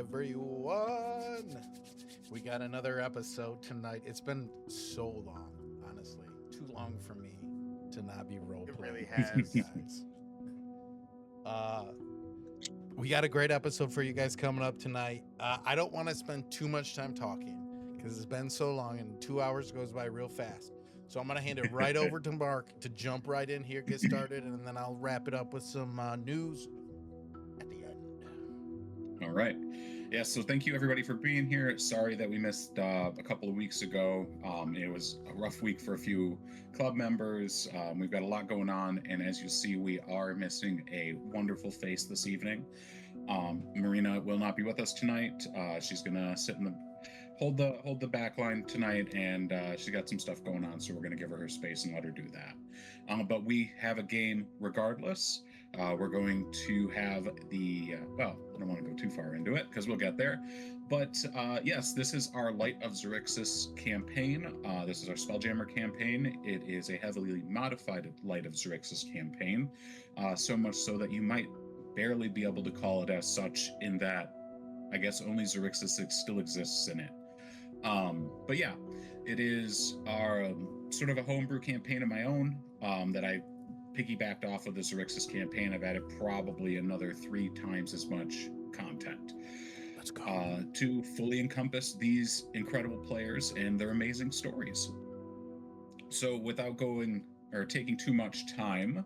everyone. We got another episode tonight. It's been so long, honestly. Too long for me to not be role playing. It really has. Guys. We got a great episode for you guys coming up tonight. I don't want to spend too much time talking because it's been so long and 2 hours goes by real fast. So I'm going to hand it right over to Mark to jump right in here, get started, and then I'll wrap it up with some news at the end. All right. Yeah, so thank you everybody for being here. Sorry that we missed a couple of weeks ago. It was a rough week for a few club members. We've got a lot going on, and as you see, we are missing a wonderful face this evening. Marina will not be with us tonight. She's gonna sit in the hold the back line tonight, and she's got some stuff going on, so we're gonna give her space and let her do that. But we have a game regardless. We're going to have the, well, I don't want to go too far into it because we'll get there. But yes, this is our Light of Xaryxian campaign. This is our Spelljammer campaign. It is a heavily modified Light of Xaryxian campaign, so much so that you might barely be able to call it as such, in that I guess only Xaryxian still exists in it. But yeah, it is our sort of a homebrew campaign of my own that I piggybacked off of the Xaryxian campaign. I've added probably another 3 times as much content. Let's go. To fully encompass these incredible players and their amazing stories. So without going or taking too much time,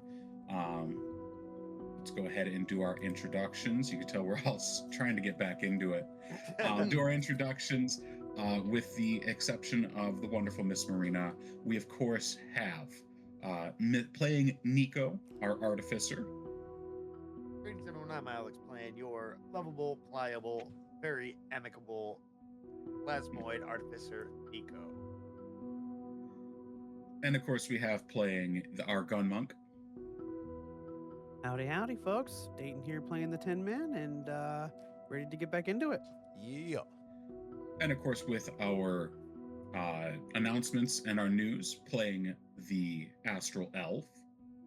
let's go ahead and do our introductions. You can tell we're all trying to get back into it. Do our introductions. With the exception of the wonderful Miss Marina, we of course have playing Nico, our artificer. Greetings, everyone. I'm Alex, playing your lovable, pliable, very amicable plasmoid artificer, Nico. And of course, we have playing our gun monk. Howdy, howdy, folks. Dayton here playing the Tin Man and ready to get back into it. Yeah. And of course, with our announcements and our news, playing the Astral Elf.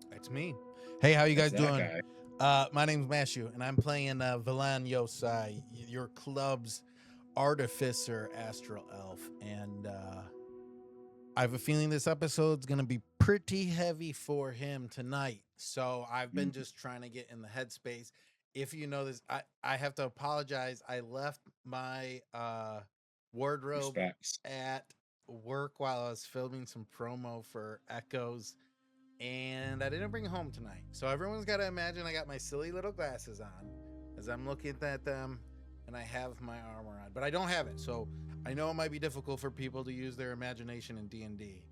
That's me. Hey, how you guys That's that doing? guy. My name's Mashu, and I'm playing Valen Yosai, your club's artificer Astral Elf. And I have a feeling this episode's going to be pretty heavy for him tonight. So I've been just trying to get in the headspace. If you know this, I have to apologize. I left my wardrobe Respects. at work while I was filming some promo for Echoes, and I didn't bring it home tonight. So everyone's got to imagine I got my silly little glasses on as I'm looking at them, and I have my armor on, but I don't have it. So I know it might be difficult for people to use their imagination in D&D,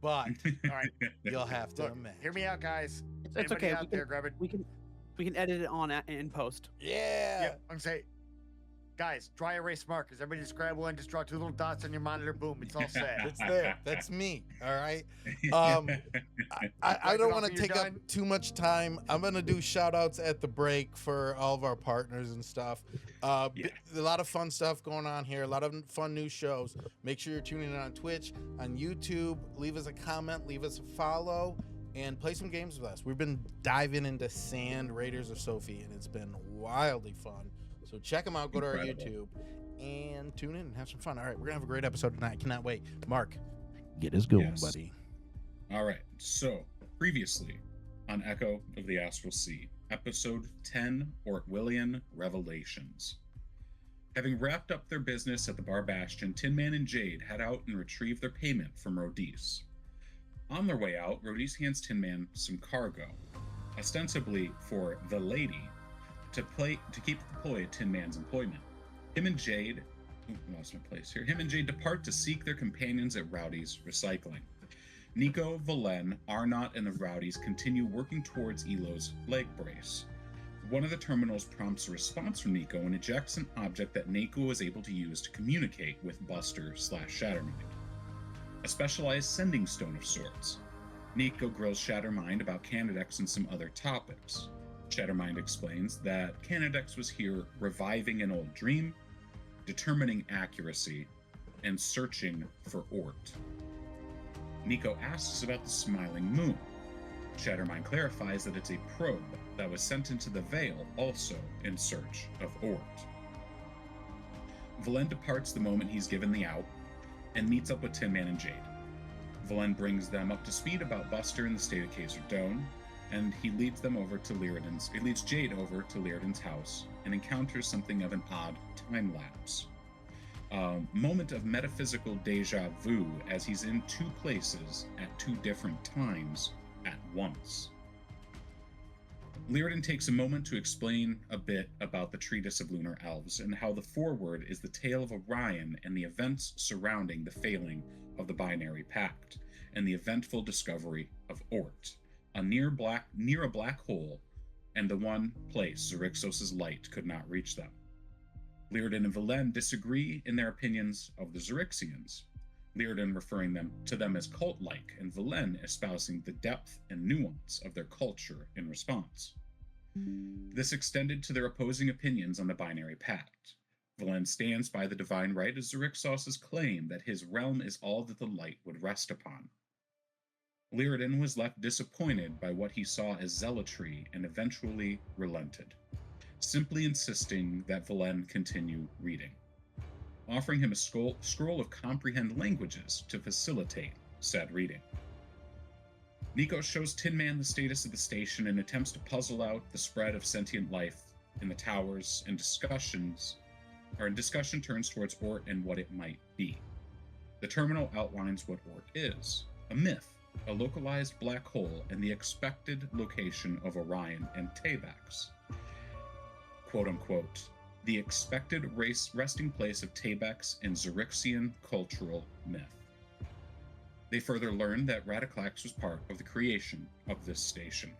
but All right, you'll have to look, imagine. hear me out, guys. It's Anybody okay. out there, grab it. We can edit it on in post. Yeah. I'm gonna say, guys, dry erase markers. Everybody just grab one, just draw 2 little dots on your monitor. Boom, it's all set. It's there. That's me. All right. I Wipe don't it want off to when you're take up done. too much time. I'm going to do shout outs at the break for all of our partners and stuff. A lot of fun stuff going on here. A lot of fun new shows. Make sure you're tuning in on Twitch, on YouTube. Leave us a comment, leave us a follow, and play some games with us. We've been diving into Sand Raiders of Sophie, and it's been wildly fun. So check them out. Go to our YouTube and tune in and have some fun. All right, we're going to have a great episode tonight. I cannot wait. Mark, get us going, buddy. All right, so previously on Echo of the Astral Sea, episode 10, Orwellian Revelations. Having wrapped up their business at the Bar Bastion, Tin Man and Jade head out and retrieve their payment from Rodice. On their way out, Rodice hands Tin Man some cargo, ostensibly for the lady, to keep deployed Tin Man's employment. Him and Jade depart to seek their companions at Rowdy's Recycling. Nico, Valen, Arnott, and the Rowdies continue working towards Elo's leg brace. One of the terminals prompts a response from Nico and ejects an object that Nico is able to use to communicate with Buster/Shattermind, a specialized sending stone of sorts. Nico grills Shattermind about Canadex and some other topics. Shattermind explains that Canadex was here reviving an old dream, determining accuracy, and searching for Ort. Nico asks about the Smiling Moon. Shattermind clarifies that it's a probe that was sent into the Veil also in search of Ort. Valen departs the moment he's given the out and meets up with Tin Man and Jade. Valen brings them up to speed about Buster in the state of Khazar-dûm, and he leads Jade over to Liardon's house and encounters something of an odd time lapse. Moment of metaphysical deja vu as he's in two places at two different times at once. Liardon takes a moment to explain a bit about the Treatise of Lunar Elves and how the foreword is the tale of Orion and the events surrounding the failing of the Binary Pact and the eventful discovery of Ort, near a black hole, and the one place Xaryxos' light could not reach them. Liardon and Valen disagree in their opinions of the Xaryxians, Liardon referring to them as cult-like, and Valen espousing the depth and nuance of their culture in response. This extended to their opposing opinions on the Binary Pact. Valen stands by the divine right of Xaryxos' claim that his realm is all that the light would rest upon. Liardon was left disappointed by what he saw as zealotry and eventually relented, simply insisting that Valen continue reading, offering him a scroll of comprehend languages to facilitate said reading. Nico shows Tin Man the status of the station and attempts to puzzle out the spread of sentient life in the towers, and discussion turns towards Ort and what it might be. The terminal outlines what Ort is: a myth, a localized black hole, and the expected location of Orion and Tabax. Quote unquote, the expected resting place of Tabax in Xaryxian cultural myth. They further learned that Radiclax was part of the creation of this station.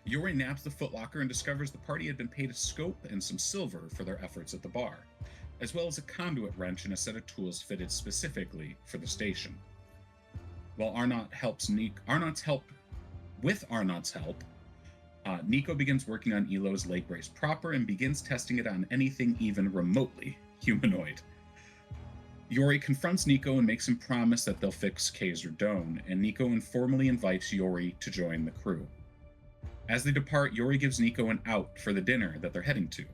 Yori naps the footlocker and discovers the party had been paid a scope and some silver for their efforts at the bar, as well as a conduit wrench and a set of tools fitted specifically for the station. While Arnott helps with Arnott's help, Nico begins working on Elo's leg brace proper and begins testing it on anything even remotely humanoid. Yori confronts Nico and makes him promise that they'll fix Khazar-dûm, and Nico informally invites Yori to join the crew. As they depart, Yori gives Nico an out for the dinner that they're heading to.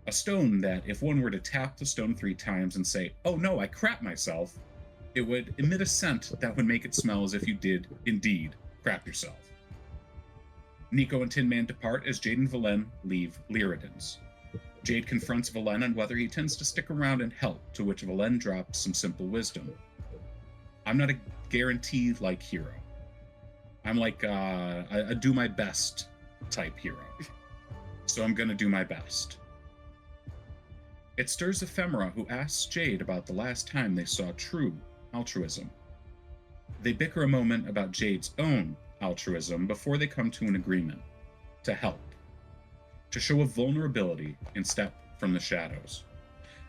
A stone that, if one were to tap the stone 3 times and say, "Oh no, I crap myself," it would emit a scent that would make it smell as if you did indeed crap yourself. Nico and Tin Man depart as Jade and Valen leave Liardon's. Jade confronts Valen on whether he tends to stick around and help, to which Valen drops some simple wisdom. I'm not a guarantee-like hero. I'm like a do my best type hero. So I'm gonna do my best. It stirs Ephemera, who asks Jade about the last time they saw true altruism. They bicker a moment about Jade's own altruism before they come to an agreement to help, to show a vulnerability and step from the shadows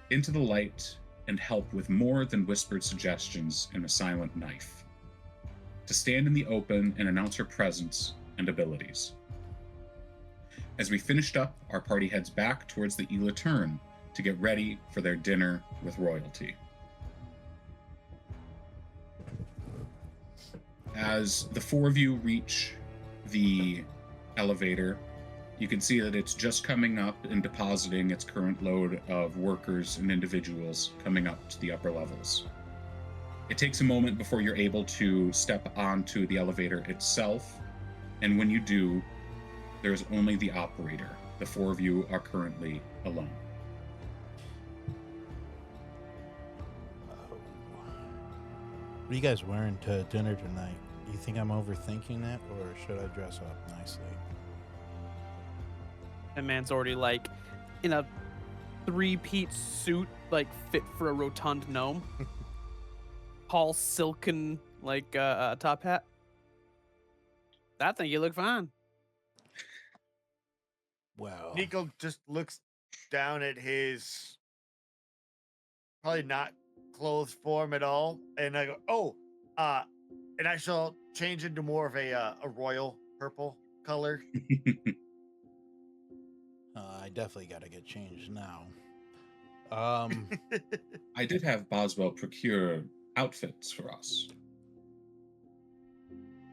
into the light and help with more than whispered suggestions and a silent knife, to stand in the open and announce her presence and abilities. As we finished up, our party heads back towards the Ela Turn to get ready for their dinner with royalty. As the 4 of you reach the elevator, you can see that it's just coming up and depositing its current load of workers and individuals coming up to the upper levels. It takes a moment before you're able to step onto the elevator itself, and when you do, there's only the operator. The 4 of you are currently alone. What are you guys wearing to dinner tonight? Do you think I'm overthinking it, or should I dress up nicely? That man's already like in a 3-piece suit, like fit for a rotund gnome. Tall silken top hat. I think you look fine. Well, Nico just looks down at his probably not clothed form at all, and I go, and I shall change into more of a royal purple color. I definitely got to get changed now. I did have Boswell procure outfits for us.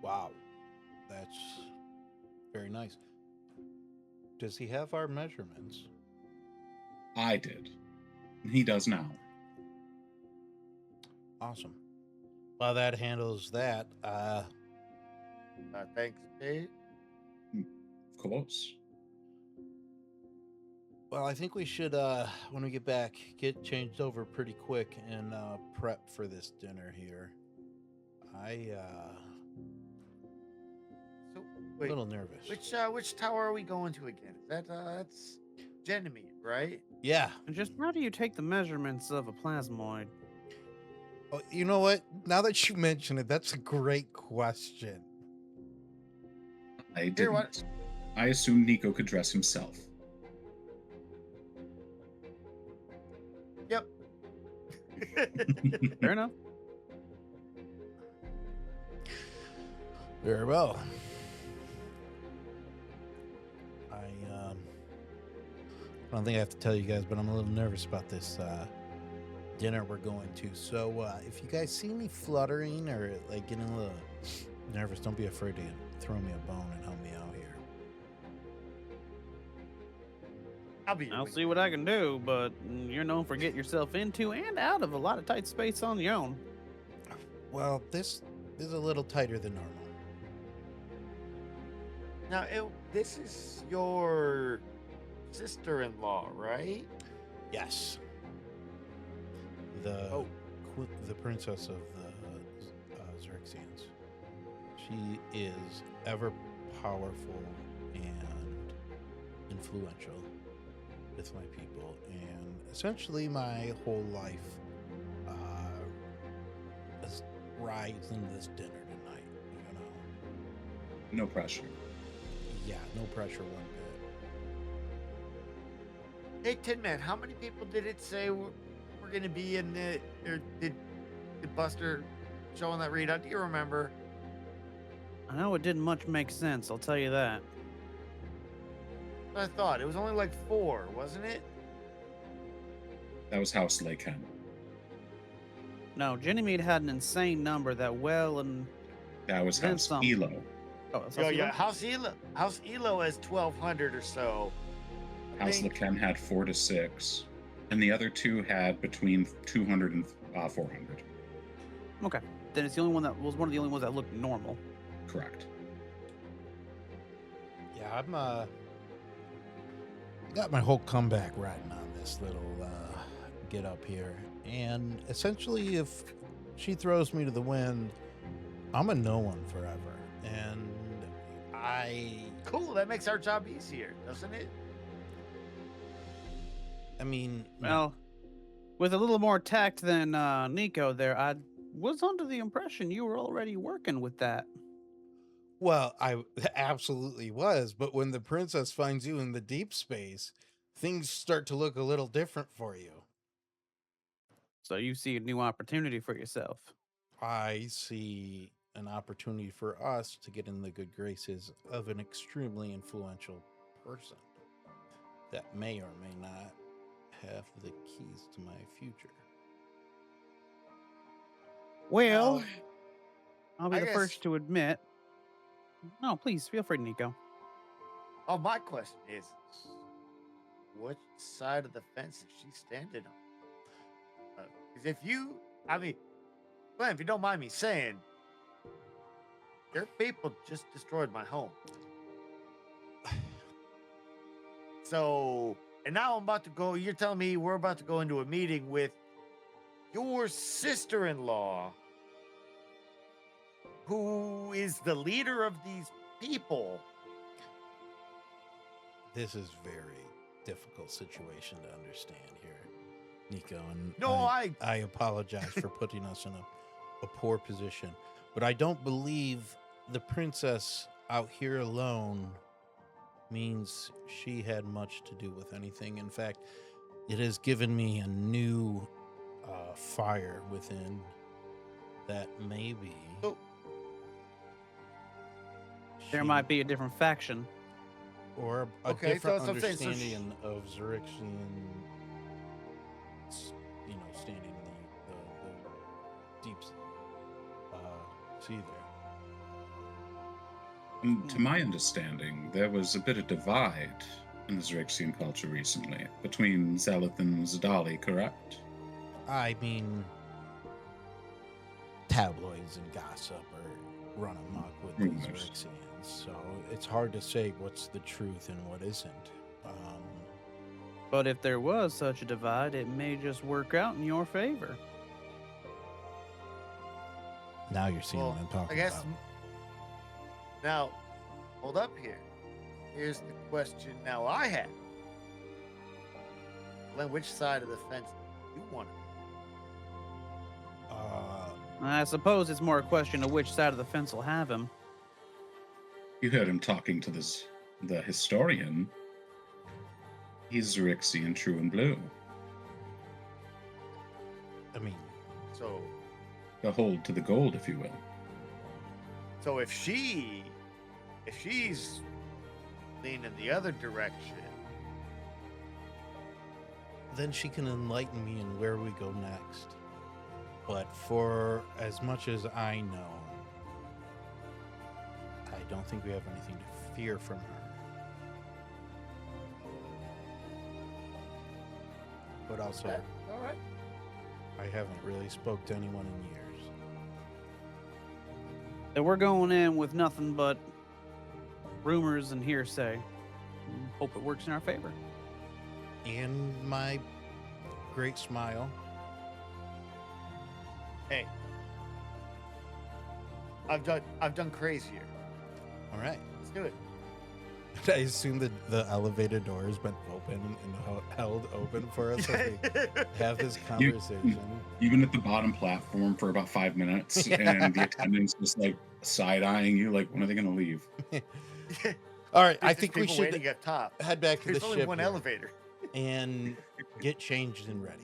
Wow, that's very nice. Does he have our measurements? I did. He does now. Awesome. Well, that handles that. Thanks, Dave. Of course. Well, I think we should, when we get back, get changed over pretty quick and prep for this dinner here. So, A wait, little nervous. which tower are we going to again? Is that's Ganymede, right? Yeah. And just how do you take the measurements of a plasmoid? Oh, you know what? Now that you mention it, that's a great question. I Here, didn't. what? I assumed Nico could dress himself. Yep. Fair enough. Very well. I don't think I have to tell you guys, but I'm a little nervous about this dinner we're going to. So if you guys see me fluttering or like getting a little nervous, don't be afraid to throw me a bone and help me out here. I'll see what I can do, but you're known for getting yourself into and out of a lot of tight space on your own. Well, this is a little tighter than normal. Now, this is your sister-in-law, right? Yes. The princess of the Xaryxians. She is ever powerful and influential with my people, and essentially my whole life rides into this dinner tonight. You know. No pressure. Yeah, no pressure one bit. Hey, Tin Man, how many people did it say we're going to be in the... Or did Buster show on that readout? Do you remember? I know it didn't much make sense, I'll tell you that. I thought. It was only like 4, wasn't it? That was House Laken. No, Ganymede had an insane number that and... That was Then House some. Elo. Oh, that's Oh, Elo? yeah. House Elo has 1,200 or so. I House think- Laken had 4 to 6, and the other two had between 200 and 400. Okay. Then it's the only one that was one of the only ones that looked normal. Correct. Yeah, I'm got my whole comeback riding on this little get up here, and essentially, if she throws me to the wind, I'm a no one forever, and Cool. That makes our job easier, doesn't it? I mean, Well, with a little more tact than Nico there, I was under the impression you were already working with that. well, I absolutely was, but when the princess finds you in the deep space, things start to look a little different for you. So you see a new opportunity for yourself. I see an opportunity for us to get in the good graces of an extremely influential person that may or may not have the keys to my future. Well, I'll be I the guess- first to admit. No, please feel free, Nico. Oh, my question is, what side of the fence is she standing on? Because Glenn, if you don't mind me saying, your people just destroyed my home. So, and now I'm about to go, you're telling me we're about to go into a meeting with your sister-in-law, who is the leader of these people. This is very difficult situation to understand here, Nico. And No, I apologize for putting us in a poor position, but I don't believe the princess out here alone means she had much to do with anything. In fact, it has given me a new fire within that maybe Oh. she- There might be a different faction. or a Okay, so different that's what I'm saying. So understanding of Xaryxian, standing in the deep sea there. To my understanding, there was a bit of divide in the Xaryxian culture recently, between Zelith and Zadali, correct? I mean, tabloids and gossip are run amok with these Rumors. Xaryxians, so it's hard to say what's the truth and what isn't. But if there was such a divide, it may just work out in your favor. Now you're seeing what I'm talking I guess about. now, hold up here. Here's the question now I have. Glenn, which side of the fence do you want to I suppose it's more a question of which side of the fence will have him. You heard him talking to the historian. He's Xaryxian true and blue. I mean, So, The hold to the gold, if you will. so if she's leaning the other direction, then she can enlighten me in where we go next. But for as much as I know, I don't think we have anything to fear from her. But also, okay, all right. I haven't really spoke to anyone in years. So we're going in with nothing but rumors and hearsay. Hope it works in our favor. And my great smile. Hey, I've done crazier. All right. Let's do it. I assume that the elevator door has been open and held open for us as we have this conversation. You've been at the bottom platform for about 5 minutes, and the attendants just like side-eyeing you, like, when are they going to leave? All right, I There's think just we people should waiting up top. head back to There's the only ship one here elevator. and get changed and ready.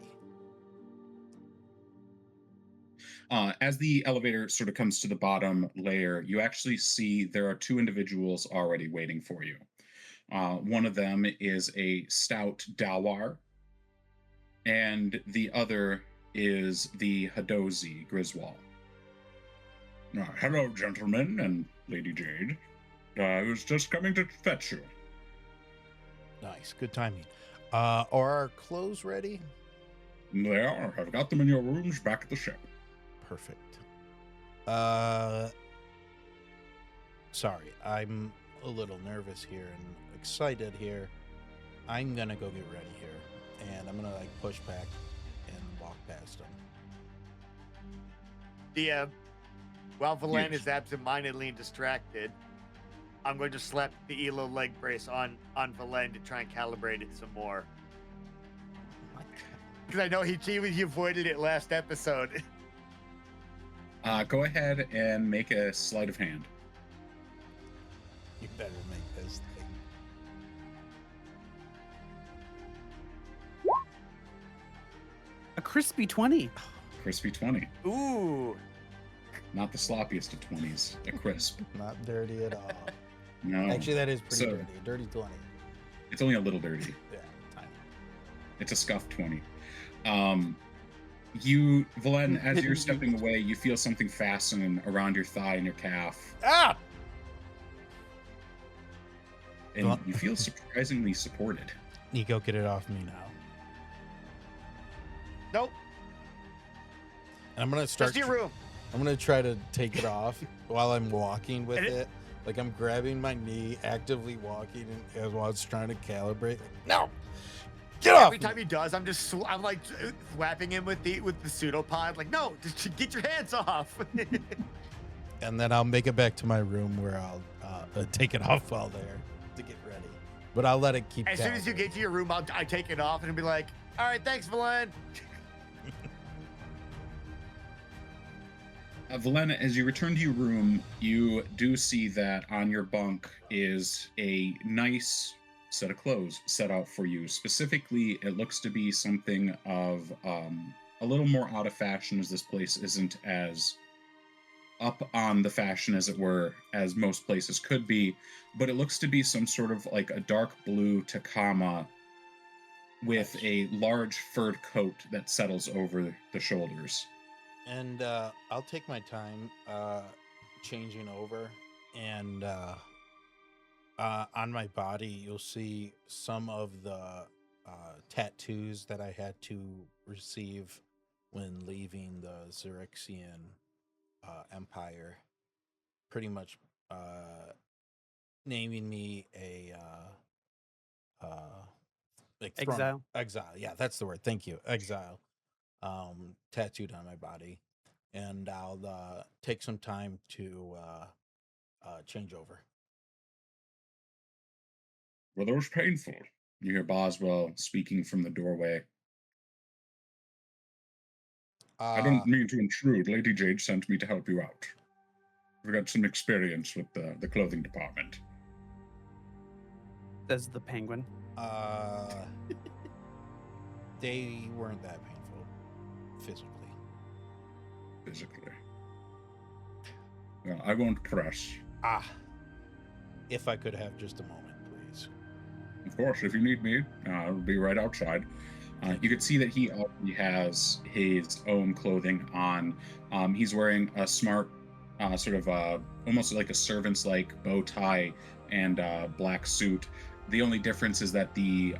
As the elevator sort of comes to the bottom layer, you actually see there are two individuals already waiting for you. One of them is a stout Dawar, and the other is the Hadozi Griswold. Hello, gentlemen and Lady Jade. I was just coming to fetch you. Nice, good timing. Are our clothes ready? They are. I've got them in your rooms back at the ship. Perfect. Sorry, I'm a little nervous here and excited here. I'm gonna go get ready here, and I'm gonna like push back and walk past him. While Valen Yes. is absent-mindedly and distracted, I'm going to slap the Elo leg brace on Valen to try and calibrate it some more. Because I know he avoided it last episode. Go ahead and make a sleight of hand. You better make this thing. A crispy 20. Crispy 20. Ooh. Not the sloppiest of 20s. A crisp. Not dirty at all. No. Actually, that is pretty So- dirty. A dirty 20. It's only a little dirty. Yeah, tiny. It's a scuffed 20. Valen, as you're stepping away, you feel something fasten around your thigh and your calf, Ah! and Well- you feel surprisingly supported. Nico, get it off me now. Nope. And I'm gonna start. Just your room. I'm gonna try to take it off while I'm walking with it. Like I'm grabbing my knee, actively walking, and as while it's trying to calibrate. No, get off! Every time he does, I'm like whapping him with the pseudopod. Like, no, just get your hands off. And then I'll make it back to my room where I'll take it off while there to get ready. But I'll let it keep. As soon as you get to your room, I take it off and be like, all right, thanks, Valen. Valena, as you return to your room, you do see that on your bunk is a nice set of clothes set out for you. Specifically, it looks to be something of a little more out of fashion, as this place isn't as up on the fashion, as it were, as most places could be. But it looks to be some sort of like a dark blue Takama with a large furred coat that settles over the shoulders. And I'll take my time changing over, and On my body, you'll see some of the tattoos that I had to receive when leaving the Xaryxian Empire. Pretty much naming me a like Exile. Exile. Yeah, that's the word. Thank you. Exile. Tattooed on my body, and I'll take some time to change over. Were those painful? You hear Boswell speaking from the doorway. I don't mean to intrude. Lady Jade sent me to help you out. We've got some experience with the clothing department. Says the penguin. They weren't that painful physically. Well, I won't press. If I could have just a moment, please. Of course, if you need me, I'll be right outside. You can see that he already has his own clothing on. He's wearing a smart, sort of almost like a servant's-like bow tie and black suit. The only difference is that the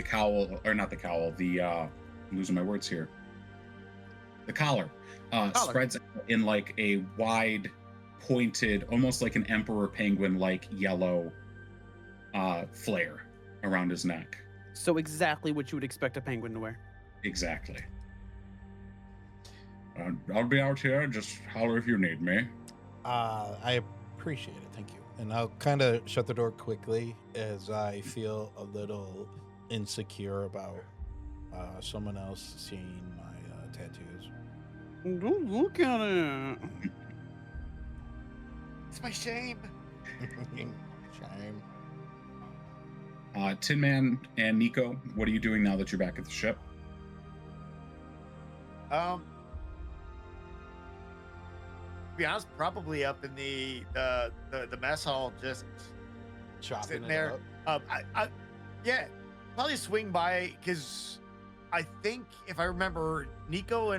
cowl, or not the cowl, I'm losing my words here. The collar spreads in like a wide, pointed, almost like an emperor penguin-like yellow flare around his neck. So exactly what you would expect a penguin to wear. Exactly. I'll be out here. Just holler if you need me. I appreciate it. Thank you. And I'll kind of shut the door quickly as I feel a little insecure about someone else seeing my tattoos. Don't look at it. It's my shame. Shame. Tin Man and Nico, what are you doing now that you're back at the ship? To be honest, probably up in the mess hall, just Chopping sitting it there. up. Yeah, probably swing by because I think if I remember, Nico,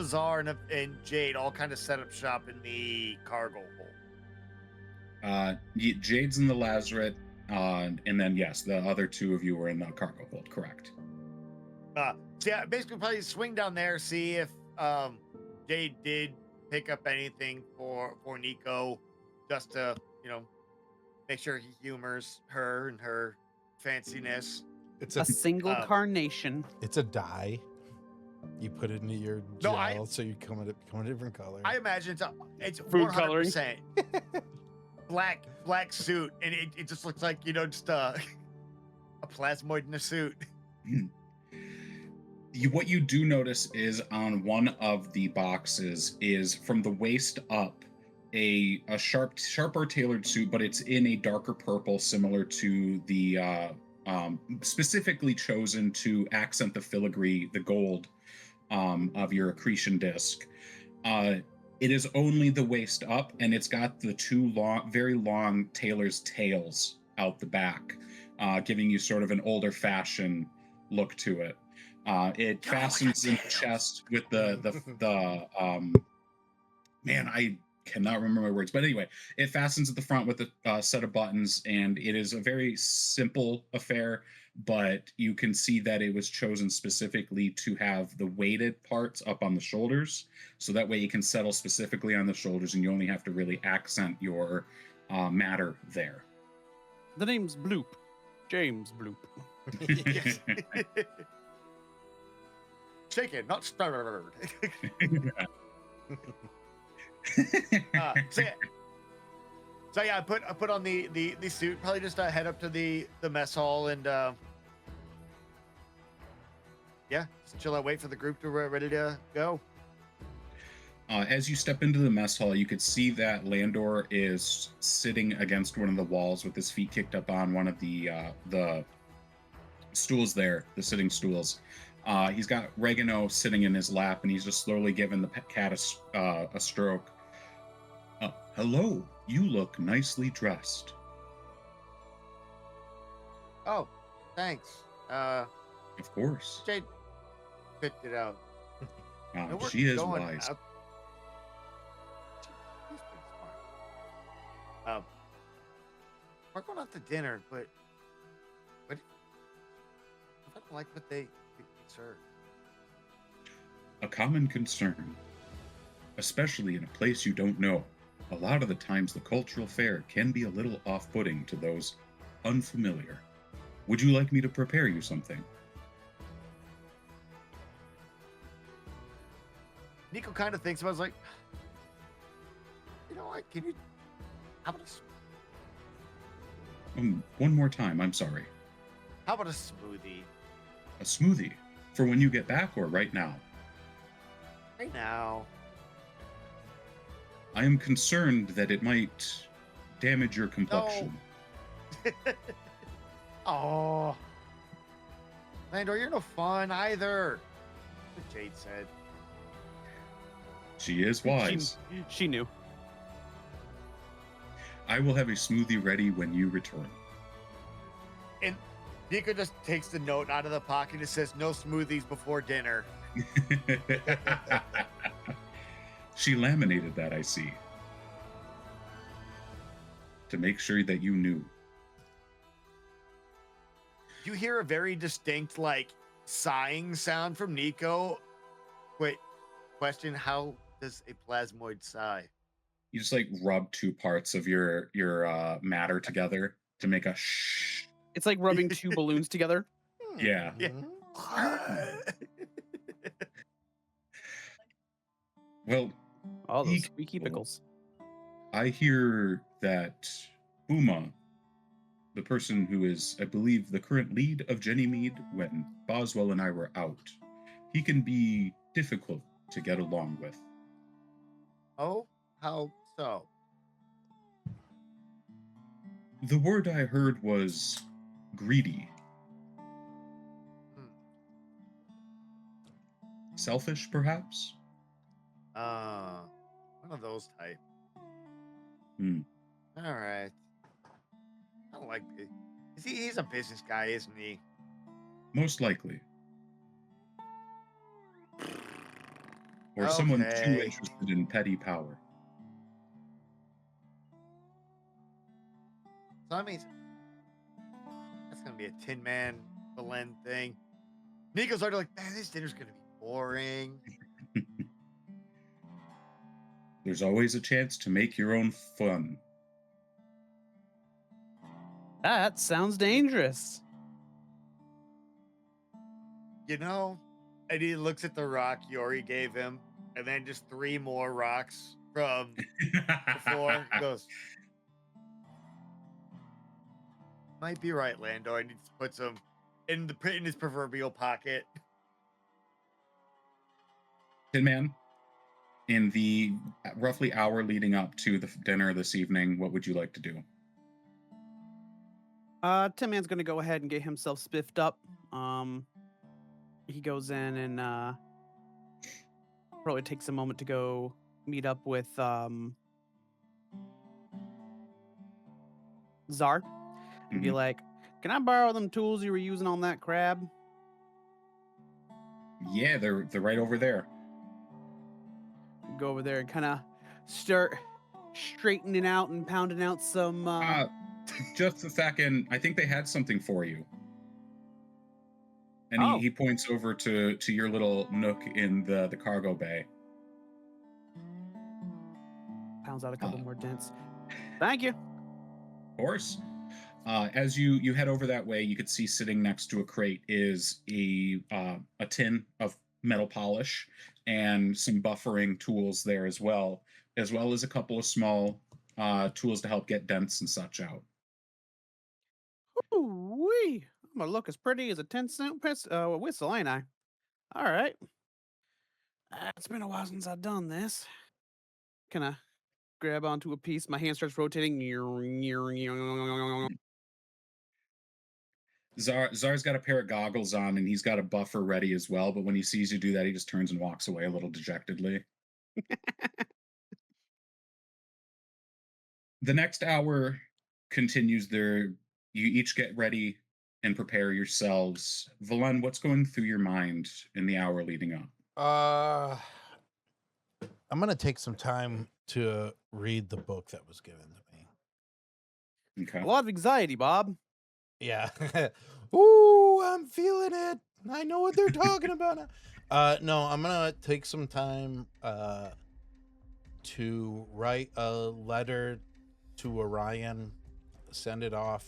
Czar, and Jade all kind of set up shop in the cargo hold. Jade's in the lazaret, and then yes, the other two of you were in the cargo hold. Correct. So yeah, basically probably swing down there, see if Jade did pick up anything for Nico, just to make sure he humors her and her fanciness. It's A single carnation. It's a dye. You put it into your gel, so you come a different color. I imagine it's Food 100% black suit, and it just looks like just a plasmoid in a suit. What you do notice is on one of the boxes is from the waist up a sharper tailored suit, but it's in a darker purple, similar to the specifically chosen to accent the filigree, the gold of your accretion disc. It is only the waist up, and it's got the two very long tailor's tails out the back, giving you sort of an older fashioned look to it. It fastens in the chest with the man, I cannot remember my words, but anyway, it fastens at the front with a set of buttons, and it is a very simple affair, but you can see that it was chosen specifically to have the weighted parts up on the shoulders, so that way you can settle specifically on the shoulders, and you only have to really accent your matter there. The name's Bloop. James Bloop. Chicken, not stirred. So yeah, I put on the suit. Probably just head up to the mess hall and just chill out, wait for the group to ready to go. As you step into the mess hall, you could see that Landor is sitting against one of the walls with his feet kicked up on one of the stools there, the sitting stools. He's got Regano sitting in his lap, and he's just slowly giving the cat a stroke. Hello, you look nicely dressed. Oh, thanks. Of course. Jade picked it out. She is wise. He's pretty smart. we're going out to dinner, but I don't like what they serve. A common concern, especially in a place you don't know. A lot of the times the cultural fare can be a little off-putting to those unfamiliar. Would you like me to prepare you something? Nico kind of thinks about it, like, you know what, can you, how about One more time, I'm sorry. how about a smoothie? A smoothie? For when you get back or right now? Right now. I am concerned that it might damage your complexion. Oh. Landor, you're no fun either. What Jade said. She is wise. She knew. I will have a smoothie ready when you return. And Nico just takes the note out of the pocket and says, no smoothies before dinner. She laminated that, I see. To make sure that you knew. You hear a very distinct, like, sighing sound from Nico. Wait, question, how does a plasmoid sigh? You just like rub two parts of your matter together to make a shh. It's like rubbing two balloons together. Yeah. Well, All those squeaky pickles. I hear that Booma, the person who is, I believe, the current lead of Jennymead when Boswell and I were out, he can be difficult to get along with. Oh, how so? The word I heard was greedy. Selfish, perhaps? One of those type. Hmm. All right. I don't like it. He's a business guy, isn't he? Most likely. Or someone too Okay. interested in petty power. So that means that's gonna be a Tin Man Valen thing. Nico's already like, man, this dinner's gonna be boring. There's always a chance to make your own fun. That sounds dangerous. You know? And he looks at the rock Yori gave him, and then just 3 more rocks from before. He goes, might be right, Landor. And he just puts them in his proverbial pocket. Tin Man, in the roughly hour leading up to the dinner this evening, what would you like to do? Tin Man's gonna go ahead and get himself spiffed up. He goes in and probably takes a moment to go meet up with Czar and be like, "Can I borrow them tools you were using on that crab?" Yeah, they're right over there. Go over there and kind of start straightening out and pounding out some. Just a second. I think they had something for you. And he points over to your little nook in the cargo bay. Pounds out a couple more dents. Thank you. Of course. As you head over that way, you could see sitting next to a crate is a tin of metal polish and some buffering tools there as well as a couple of small tools to help get dents and such out. Ooh-wee. I'm gonna look as pretty as a 10-cent whistle, ain't I? All right. It's been a while since I've done this. Can I grab onto a piece? My hand starts rotating. Czar's got a pair of goggles on and he's got a buffer ready as well, but when he sees you do that, he just turns and walks away a little dejectedly. The next hour continues there. You each get ready and prepare yourselves. Valen, what's going through your mind in the hour leading up? I'm gonna take some time to read the book that was given to me. Okay. A lot of anxiety, Bob. Yeah. Ooh, I'm feeling it. I know what they're talking about now. No, I'm gonna take some time to write a letter to Orion, send it off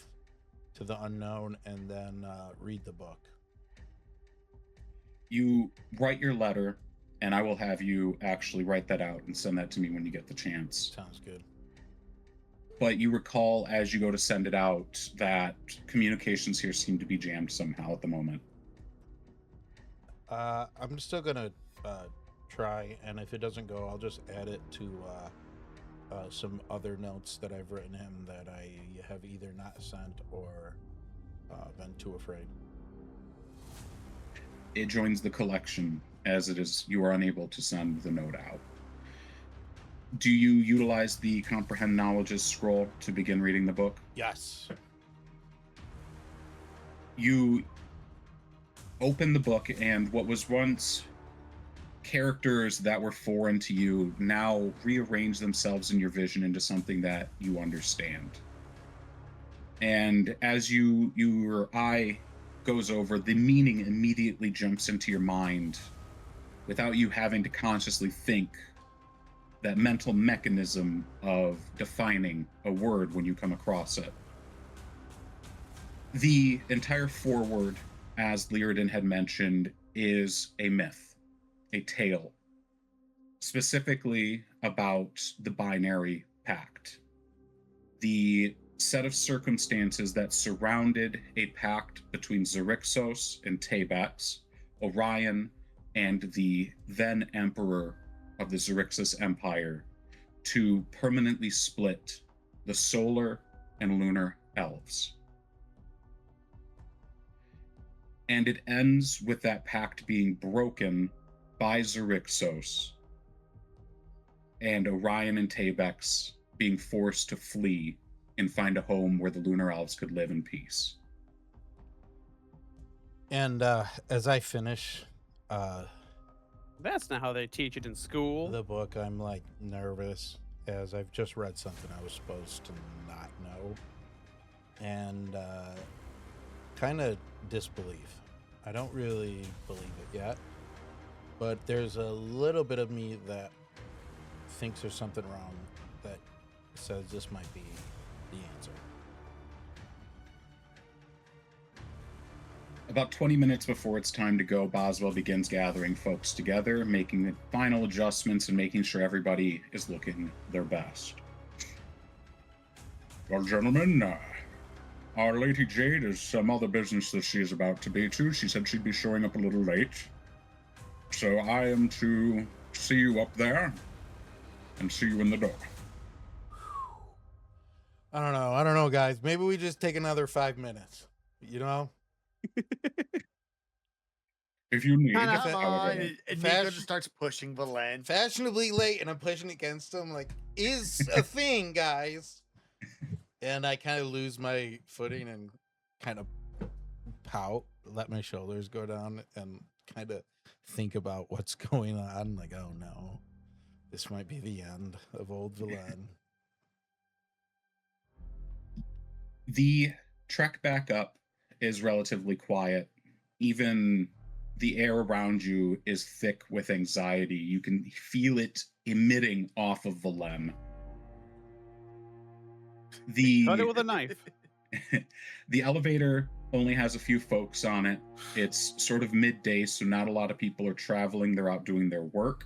to the unknown, and then read the book. You write your letter, and I will have you actually write that out and send that to me when you get the chance. Sounds good. But you recall as you go to send it out that communications here seem to be jammed somehow at the moment. I'm still gonna try, and if it doesn't go, I'll just add it to some other notes that I've written him that I have either not sent or been too afraid. It joins the collection as it is you are unable to send the note out. Do you utilize the Comprehend Knowledge's scroll to begin reading the book? Yes. You open the book, and what was once characters that were foreign to you now rearrange themselves in your vision into something that you understand. And as your eye goes over, the meaning immediately jumps into your mind without you having to consciously think. That mental mechanism of defining a word when you come across it. The entire foreword, as Lyridan had mentioned, is a myth, a tale, specifically about the binary pact. The set of circumstances that surrounded a pact between Xaryxos and Tabex, Orion, and the then Emperor of the Xaryxian Empire to permanently split the solar and lunar elves. And it ends with that pact being broken by Xaryxos and Orion and Tabex being forced to flee and find a home where the lunar elves could live in peace. And as I finish That's not how they teach it in school. the book, I'm like nervous as I've just read something I was supposed to not know, and kind of disbelief. I don't really believe it yet, but there's a little bit of me that thinks there's something wrong that says this might be the answer. About 20 minutes before it's time to go, Boswell begins gathering folks together, making the final adjustments and making sure everybody is looking their best. Well, gentlemen, our Lady Jade has some other business that she is about to be to. She said she'd be showing up a little late. So I am to see you up there and see you in the door. I don't know, guys. Maybe we just take another 5 minutes, you know? If you need, Come however. on. And Nico Fashion- just starts pushing Valen. Fashionably late, and I'm pushing against him, like, is a thing, guys. And I kind of lose my footing and kind of pout, let my shoulders go down, and kind of think about what's going on. Like, oh no, this might be the end of old Valen. The trek back up is relatively quiet. Even the air around you is thick with anxiety. You can feel it emitting off of Valen. Cut it with a knife. The elevator only has a few folks on it. It's sort of midday, so not a lot of people are traveling. They're out doing their work.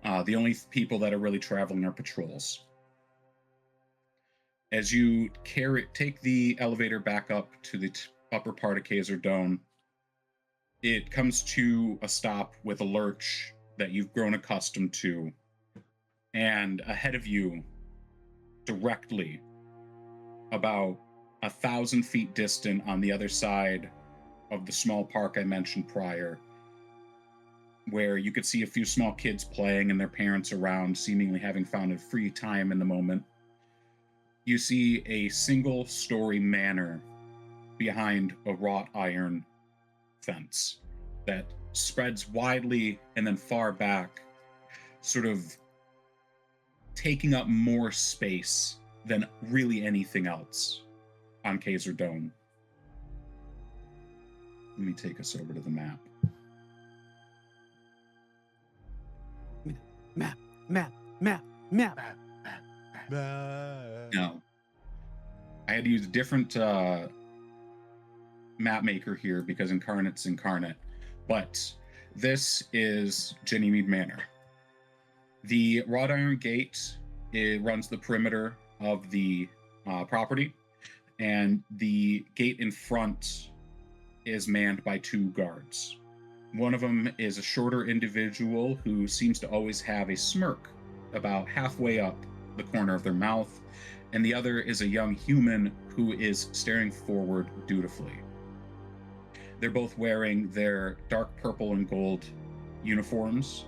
The only people that are really traveling are patrols. As you take the elevator back up to the upper part of Kaiser Dome, it comes to a stop with a lurch that you've grown accustomed to. And ahead of you, directly, about 1,000 feet distant on the other side of the small park I mentioned prior, where you could see a few small kids playing and their parents around, seemingly having found a free time in the moment. You see a single-story manor behind a wrought iron fence that spreads widely and then far back, sort of taking up more space than really anything else on Kaiser Dome. Let me take us over to the map. Map. Now, I had to use a different map maker here because Incarnate's Incarnate, but this is Jennymead Manor. The wrought iron gate, it runs the perimeter of the property, and the gate in front is manned by 2 guards. One of them is a shorter individual who seems to always have a smirk about halfway up the corner of their mouth, and the other is a young human who is staring forward dutifully. They're both wearing their dark purple and gold uniforms,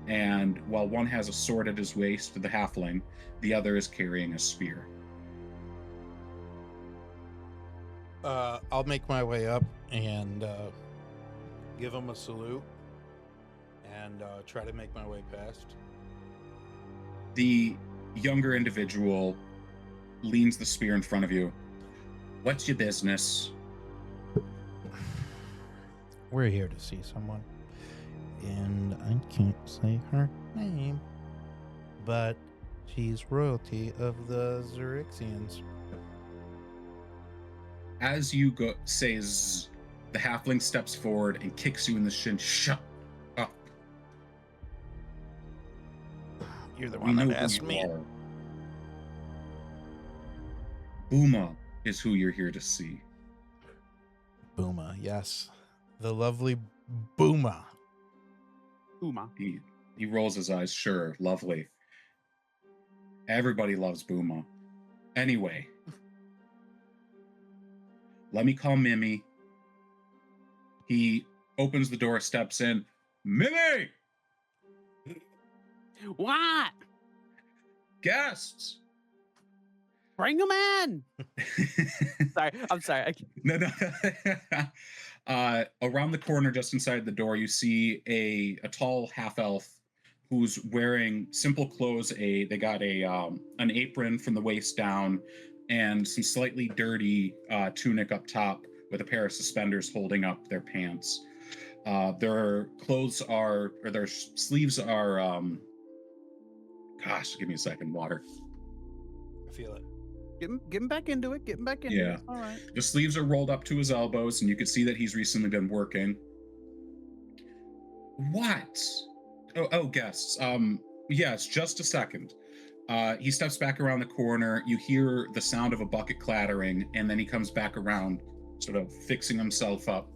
and while one has a sword at his waist, the halfling, the other is carrying a spear. I'll make my way up and give him a salute and try to make my way past. The younger individual leans the spear in front of you. What's your business? We're here to see someone. And I can't say her name, but she's royalty of the Xaryxians. As you go say zzz, the halfling steps forward and kicks you in the shin. Shut up. You're the We one know that who asked you me. are. Booma is who you're here to see. Booma, yes. The lovely Booma. Booma. He rolls his eyes. Sure, lovely. Everybody loves Booma. Anyway, let me call Mimi. He opens the door, steps in. Mimi! What? Guests! Bring them in. I'm sorry. No. Around the corner, just inside the door, you see a tall half elf who's wearing simple clothes. They got an apron from the waist down and some slightly dirty tunic up top with a pair of suspenders holding up their pants. Their clothes are, or their sleeves are. Gosh, give me a second. Water. I feel it. Get him back into it. Yeah. All right. The sleeves are rolled up to his elbows, and you can see that he's recently been working. What? Oh, guests. Yes, just a second. He steps back around the corner. You hear the sound of a bucket clattering, and then he comes back around, sort of fixing himself up.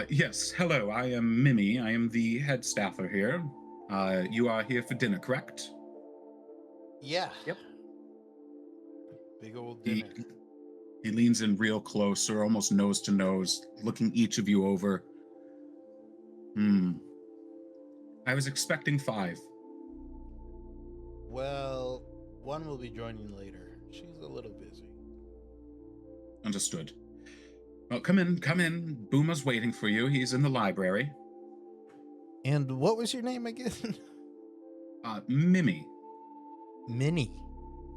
Yes, hello, I am Mimi. I am the head staffer here. You are here for dinner, correct? Yeah. Yep. Big old dinner. He leans in real close, or almost nose to nose, looking each of you over. I was expecting 5. Well, one will be joining later. She's a little busy. Understood. Well, come in. Booma's waiting for you. He's in the library. And what was your name again? Mimi. Minnie.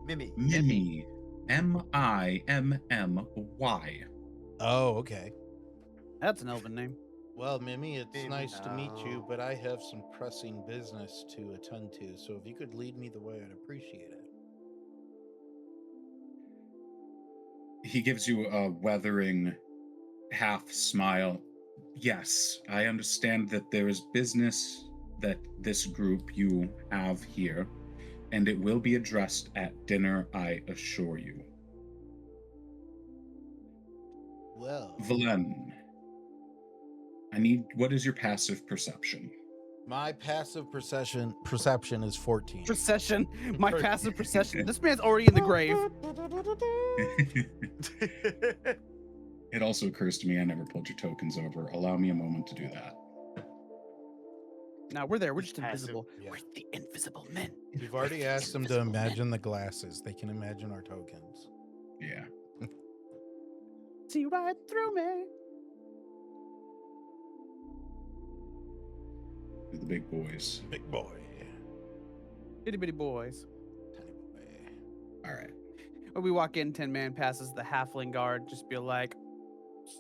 Mimi. Mimi. Mimmy. Oh, okay. That's an elven name. Well, Mimi, it's Mimi, nice to meet you, no. but I have some pressing business to attend to, so if you could lead me the way, I'd appreciate it. He gives you a weathering half smile. Yes, I understand that there is business that this group you have here, and it will be addressed at dinner, I assure you. Well, Valen, what is your passive perception? my passive perception is 14. Procession. My Per- passive procession. This man's already in the grave. It also occurs to me I never pulled your tokens over. Allow me a moment to do that. No, we're there. We're just Passive. invisible. Yeah. We're the invisible men. We've already asked them to imagine the glasses. They can imagine our tokens. Yeah. See right through me. The big boys. Big boy. Itty bitty boys. Tiny boy. All right. When we walk in, Tin Man passes the halfling guard. Just be like,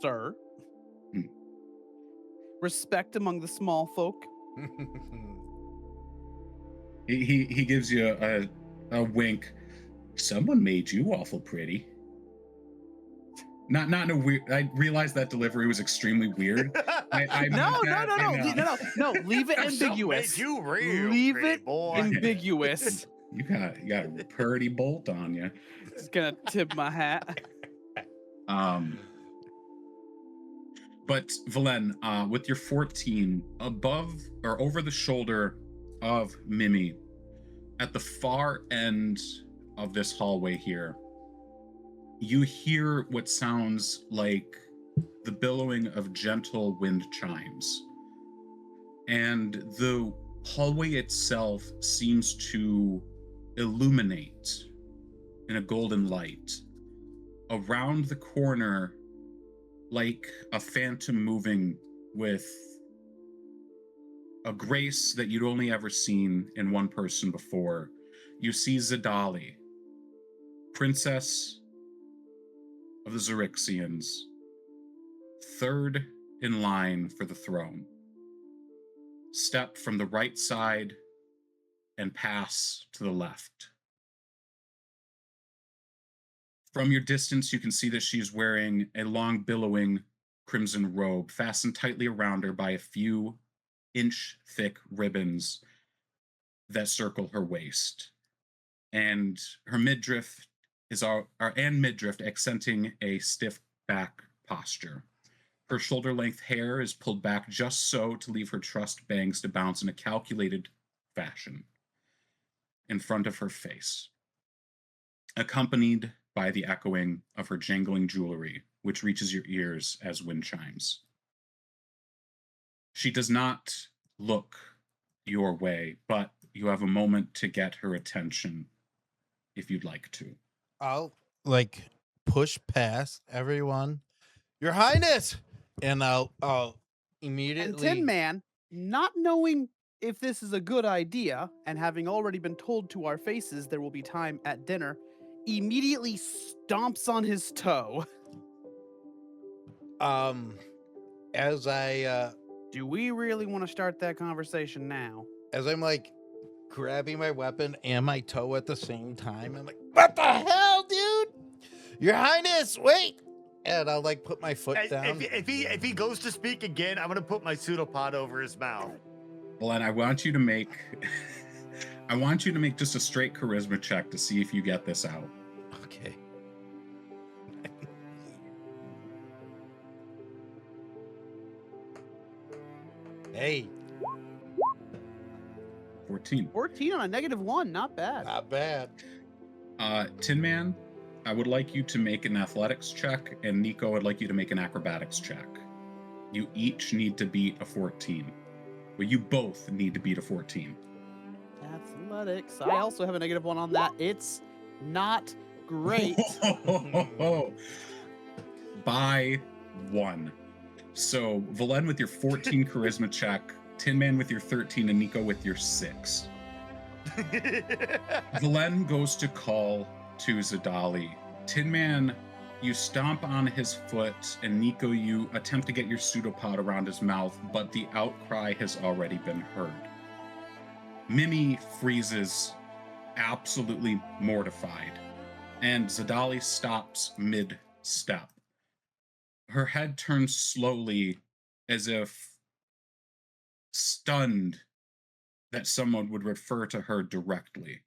sir. Hmm. Respect among the small folk. He gives you a wink. Someone made you awful pretty. Not in a weird. I realized that delivery was extremely weird. I No. Leave it Some ambiguous. made you real Leave pretty, it boy. ambiguous. You got a pretty bolt on you. Just gonna tip my hat. But Valen, with your 14 above or over the shoulder of Mimi, at the far end of this hallway here, you hear what sounds like the billowing of gentle wind chimes. And the hallway itself seems to illuminate in a golden light. Around the corner, like a phantom moving with a grace that you'd only ever seen in one person before, you see Zadali, Princess of the Xaryxians, third in line for the throne, step from the right side and pass to the left. From your distance, you can see that she's wearing a long, billowing crimson robe fastened tightly around her by a few inch-thick ribbons that circle her waist. And her midriff midriff accenting a stiff back posture. Her shoulder-length hair is pulled back just so to leave her trussed bangs to bounce in a calculated fashion in front of her face, accompanied by the echoing of her jangling jewelry, which reaches your ears as wind chimes. She does not look your way, but you have a moment to get her attention if you'd like to. I'll push past everyone. Your Highness! And I'll immediately. And Tin Man, not knowing if this is a good idea, and having already been told to our faces there will be time at dinner, immediately stomps on his toe. As I Do we really want to start that conversation now? as I'm grabbing my weapon and my toe at the same time, I'm like, what the hell, dude? Your Highness, wait! And I'll put my foot down. If he goes to speak again, I'm gonna put my pseudopod over his mouth. Well, I want you to make just a straight charisma check to see if you get this out. Okay. Hey. 14. 14 on a -1, not bad. Not bad. Tin Man, I would like you to make an athletics check, and Nico, I'd like you to make an acrobatics check. You each need to beat a 14. Well, you both need to beat a 14. Athletics. I also have a -1 on that. It's not great. By 1. So, Valen with your 14 charisma check, Tin Man with your 13, and Nico with your 6. Valen goes to call to Zadali. Tin Man, you stomp on his foot, and Nico, you attempt to get your pseudopod around his mouth, but the outcry has already been heard. Mimi freezes, absolutely mortified, and Zadali stops mid-step. Her head turns slowly, as if stunned that someone would refer to her directly,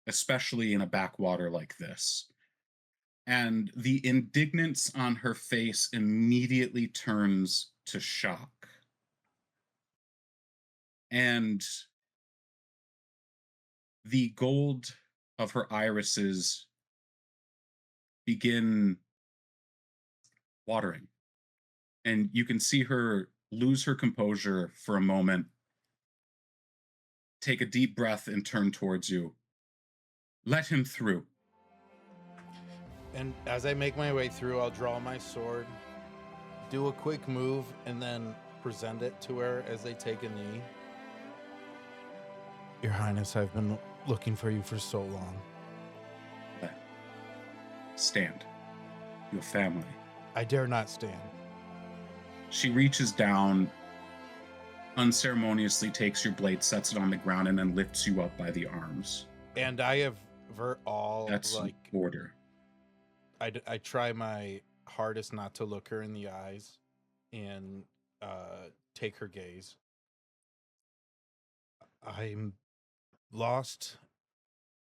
especially in a backwater like this. And the indignance on her face immediately turns to shock. And the gold of her irises begin watering. And you can see her lose her composure for a moment, take a deep breath, and turn towards you. Let him through. And as I make my way through, I'll draw my sword, do a quick move, and then present it to her as they take a knee. Your Highness, I've been looking for you for so long. Stand. Your family. I dare not stand. She reaches down, unceremoniously takes your blade, sets it on the ground, and then lifts you up by the arms. And I have all That's like order. I try my hardest not to look her in the eyes and take her gaze. I'm lost,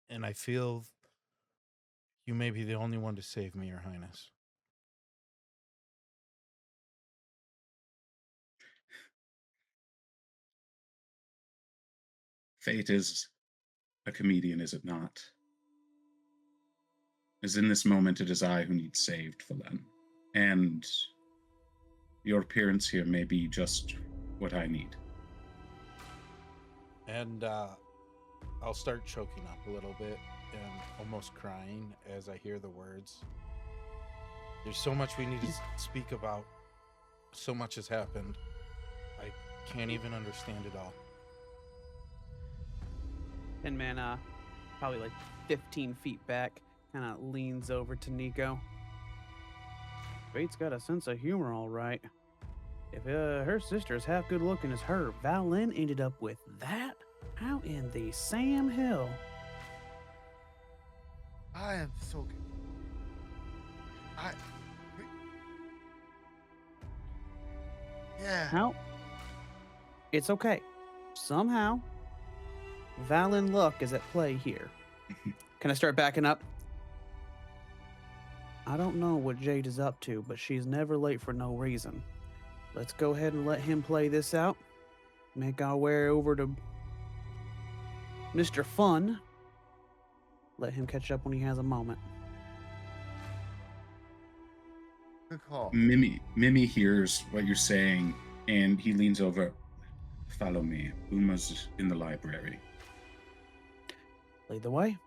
and I feel you may be the only one to save me, Your Highness. Fate is a comedian, is it not? As in this moment, it is I who needs saved, Valen. And your appearance here may be just what I need. And I'll start choking up a little bit and almost crying as I hear the words. There's so much we need to speak about. So much has happened. I can't even understand it all. And man, probably like 15 feet back, kind of leans over to Nico. Fate's got a sense of humor, all right. If her sister is half good looking as her, Valen ended up with that? How in the Sam Hill? I am so good. Yeah. How? It's okay. Somehow, Valen luck is at play here. Can I start backing up? I don't know what Jade is up to, but she's never late for no reason. Let's go ahead and let him play this out. Make our way over to Mr. Fun. Let him catch up when he has a moment. Good call. Mimi hears what you're saying, and he leans over. Follow me. Booma's in the library. Lead the way.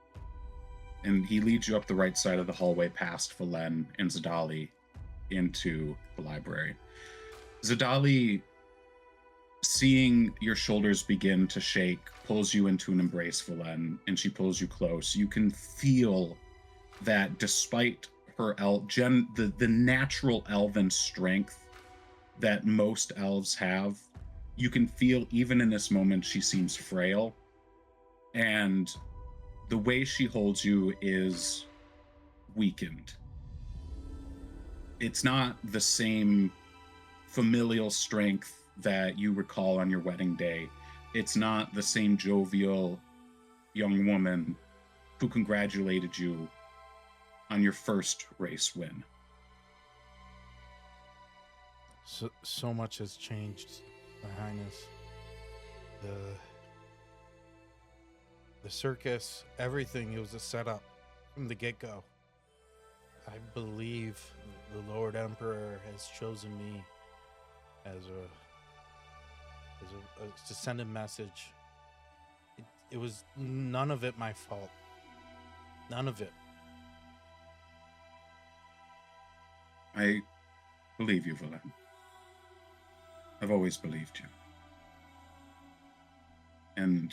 And he leads you up the right side of the hallway past Valen and Zadali into the library. Zadali, seeing your shoulders begin to shake, pulls you into an embrace, Valen, and she pulls you close. You can feel that despite her the natural elven strength that most elves have, you can feel even in this moment she seems frail. And the way she holds you is weakened. It's not the same familial strength that you recall on your wedding day. It's not the same jovial young woman who congratulated you on your first race win. So much has changed, My Highness. The circus, everything, it was a setup from the get-go. I believe the Lord Emperor has chosen me to send a message. It was none of it my fault. None of it. I believe you, Valen. I've always believed you. And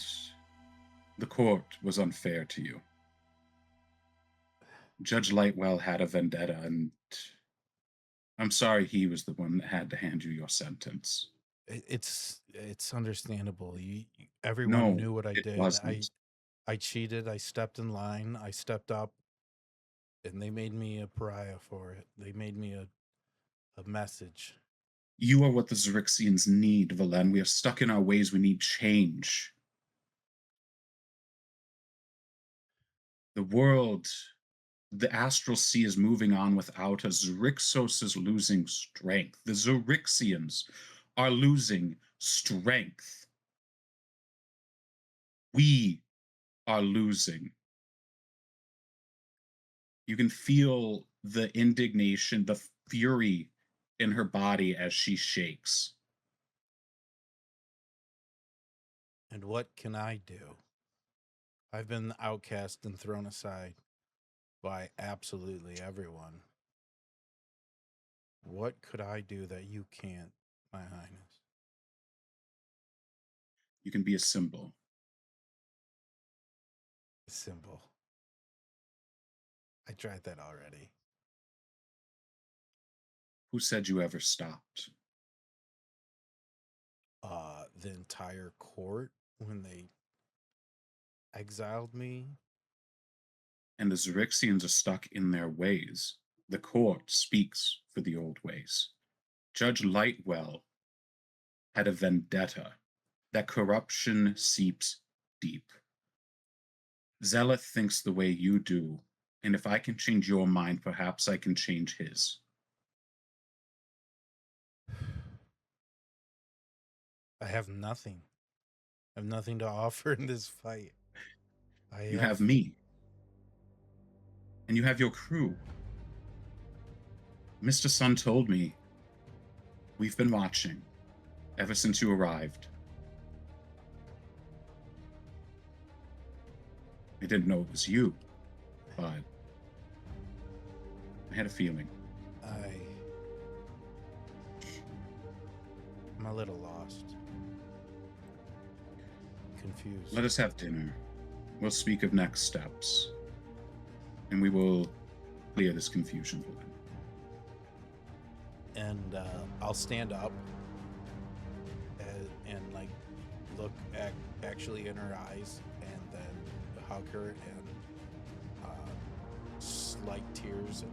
the court was unfair to you. Judge Lightwell had a vendetta, and I'm sorry he was the one that had to hand you your sentence. It's understandable. Everyone knew what I did. Wasn't. I cheated. I stepped in line. I stepped up, and they made me a pariah for it. They made me a message. You are what the Xaryxians need, Valen. We are stuck in our ways. We need change. The world, the Astral Sea is moving on without us. Xaryxos is losing strength. The Xaryxians are losing strength. We are losing. You can feel the indignation, the fury in her body as she shakes. And what can I do? I've been outcast and thrown aside by absolutely everyone. What could I do that you can't, My Highness? You can be a symbol. A symbol. I tried that already. Who said you ever stopped? The entire court when they exiled me. And the Xaryxians are stuck in their ways. The court speaks for the old ways. Judge Lightwell had a vendetta. That corruption seeps deep. Zeleth thinks the way you do, and if I can change your mind, perhaps I can change his. I have nothing. I have nothing to offer in this fight. You have me. And you have your crew. Mr. Sun told me, we've been watching ever since you arrived. I didn't know it was you, but I had a feeling. I'm a little lost. Confused. Let us have dinner. We'll speak of next steps. And we will clear this confusion for them. And I'll stand up and like look actually in her eyes, and then hug her, and slight tears and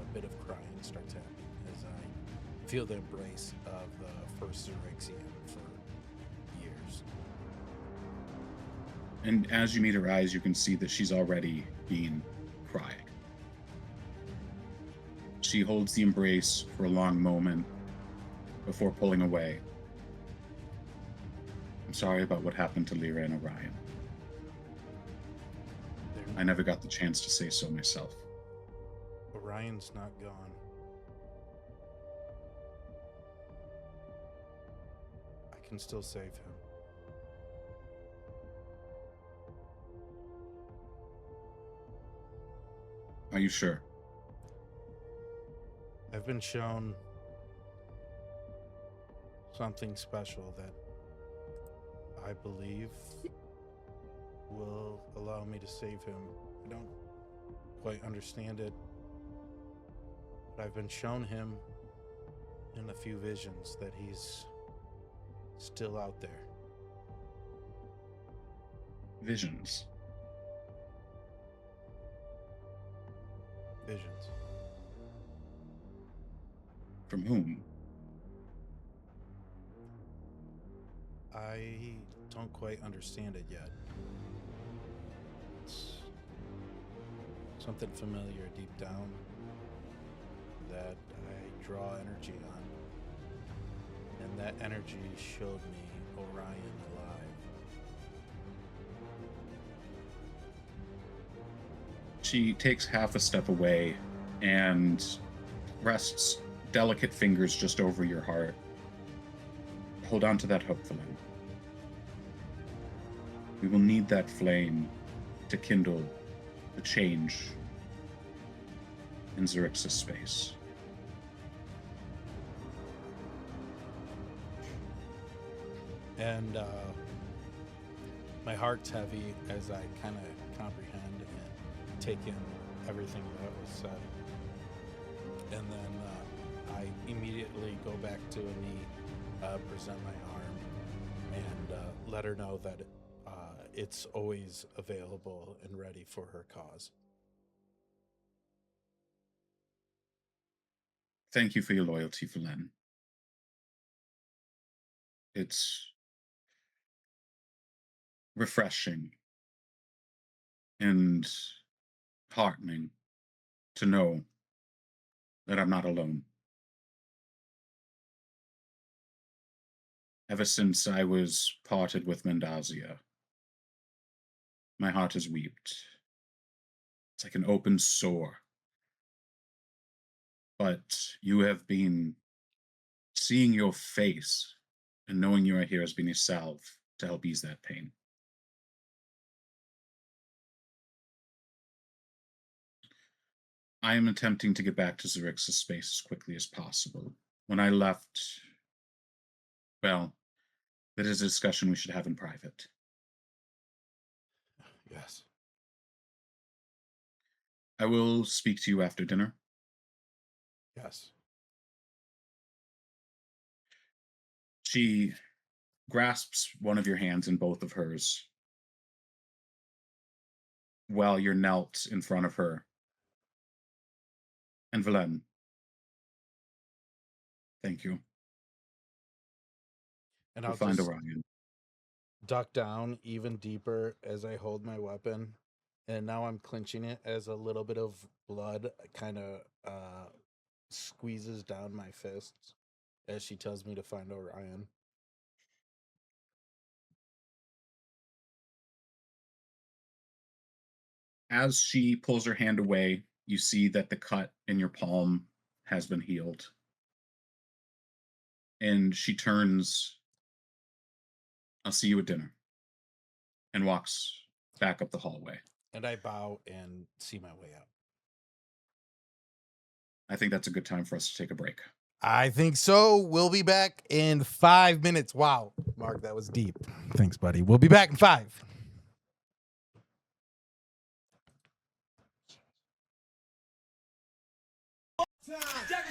a bit of crying starts happening as I feel the embrace of the first Xaryxian for years. And as you meet her eyes, you can see that she's already been crying. She holds the embrace for a long moment before pulling away. I'm sorry about what happened to Lyra and Orion. I never got the chance to say so myself. Orion's not gone. I can still save him. Are you sure? I've been shown something special that I believe will allow me to save him. I don't quite understand it, but I've been shown him in a few visions that he's still out there. Visions. Visions. From whom? I don't quite understand it yet. It's something familiar deep down that I draw energy on. And that energy showed me Orion alive. She takes half a step away and rests delicate fingers just over your heart. Hold on to that hope, Valen. We will need that flame to kindle the change in Xaryxis space. And my heart's heavy as I kind of comprehend and take in everything that was said. And then I immediately go back to a knee, present my arm, and let her know that it's always available and ready for her cause. Thank you for your loyalty, Valen. It's refreshing and heartening to know that I'm not alone. Ever since I was parted with Mendazia, my heart has wept. It's like an open sore. But you have been seeing your face and knowing you are here has been a salve to help ease that pain. I am attempting to get back to Xaryxis space as quickly as possible. When I left, well, that is a discussion we should have in private. Yes. I will speak to you after dinner. Yes. She grasps one of your hands in both of hers while you're knelt in front of her. And Valen, thank you. And We'll I'll find just Orion. duck down even deeper as I hold my weapon. And now I'm clenching it as a little bit of blood kind of squeezes down my fists as she tells me to find Orion. As she pulls her hand away, you see that the cut in your palm has been healed. And she turns, I'll see you at dinner, and walks back up the hallway. And I bow and see my way out. I think that's a good time for us to take a break. I think so. We'll be back in 5 minutes. Wow, Mark, that was deep. Thanks, buddy. We'll be back in 5.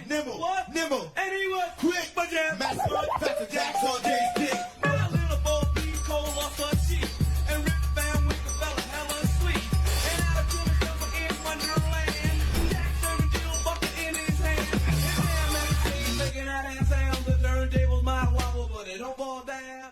Nimble, and he was quick, but yeah, Pastor Jack's on Jay's dick. My little boy be cold off her cheek, and Rick Van with the fella hella sweet. And out of cool summer in Wonderland, Jack serving Jill bucket in his hand. And damn, let me see you making that ass sound. The turntables might wobble, but it don't fall down.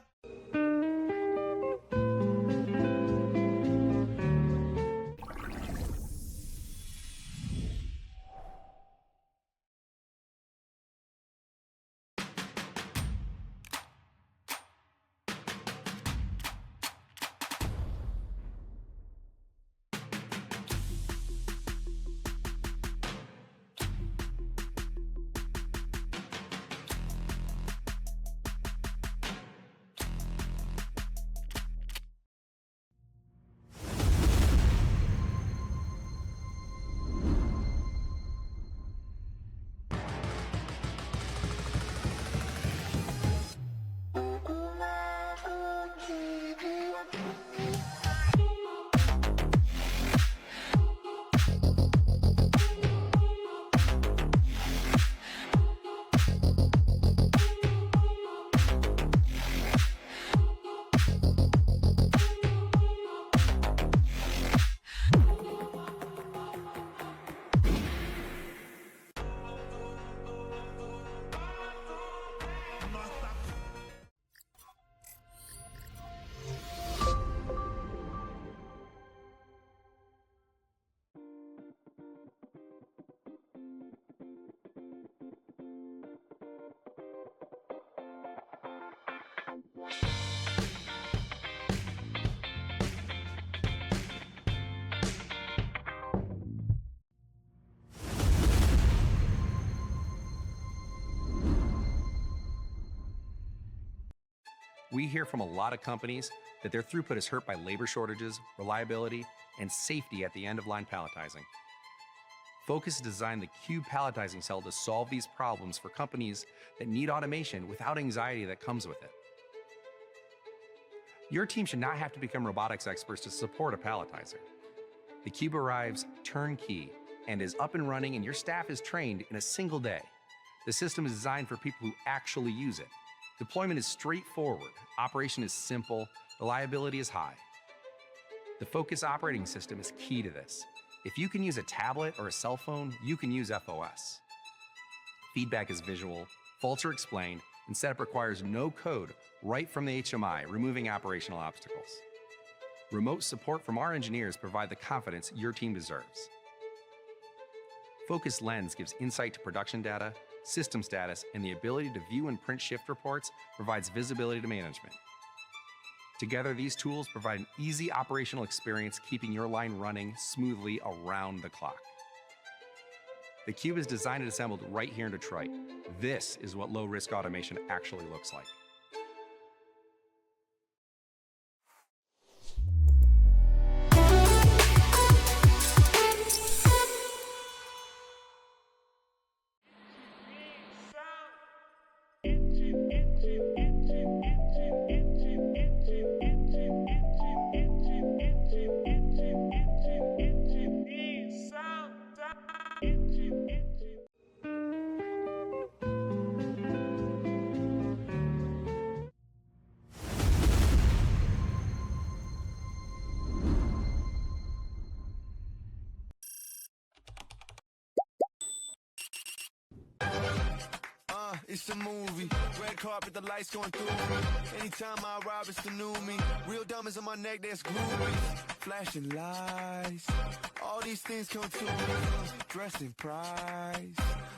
We hear from a lot of companies that their throughput is hurt by labor shortages, reliability, and safety at the end-of-line palletizing. Focus designed the Cube palletizing cell to solve these problems for companies that need automation without anxiety that comes with it. Your team should not have to become robotics experts to support a palletizer. The Cube arrives turnkey and is up and running, and your staff is trained in a single day. The system is designed for people who actually use it. Deployment is straightforward, operation is simple, reliability is high. The Focus operating system is key to this. If you can use a tablet or a cell phone, you can use FOS. Feedback is visual, faults are explained, and setup requires no code right from the HMI, removing operational obstacles. Remote support from our engineers provide the confidence your team deserves. Focus Lens gives insight to production data, system status, and the ability to view and print shift reports provides visibility to management. Together, these tools provide an easy operational experience, keeping your line running smoothly around the clock. The Cube is designed and assembled right here in Detroit. This is what low-risk automation actually looks like. Sound. it's a movie. Red carpet, the lights going through me. Anytime I arrive, it's the new me. Real diamonds on my neck, that's groovies. Flashing lights. All these things come to me. Dressed in price.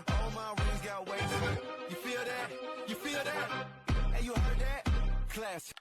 All my rings got weight. You feel that? You feel that? Hey, you heard that? Class.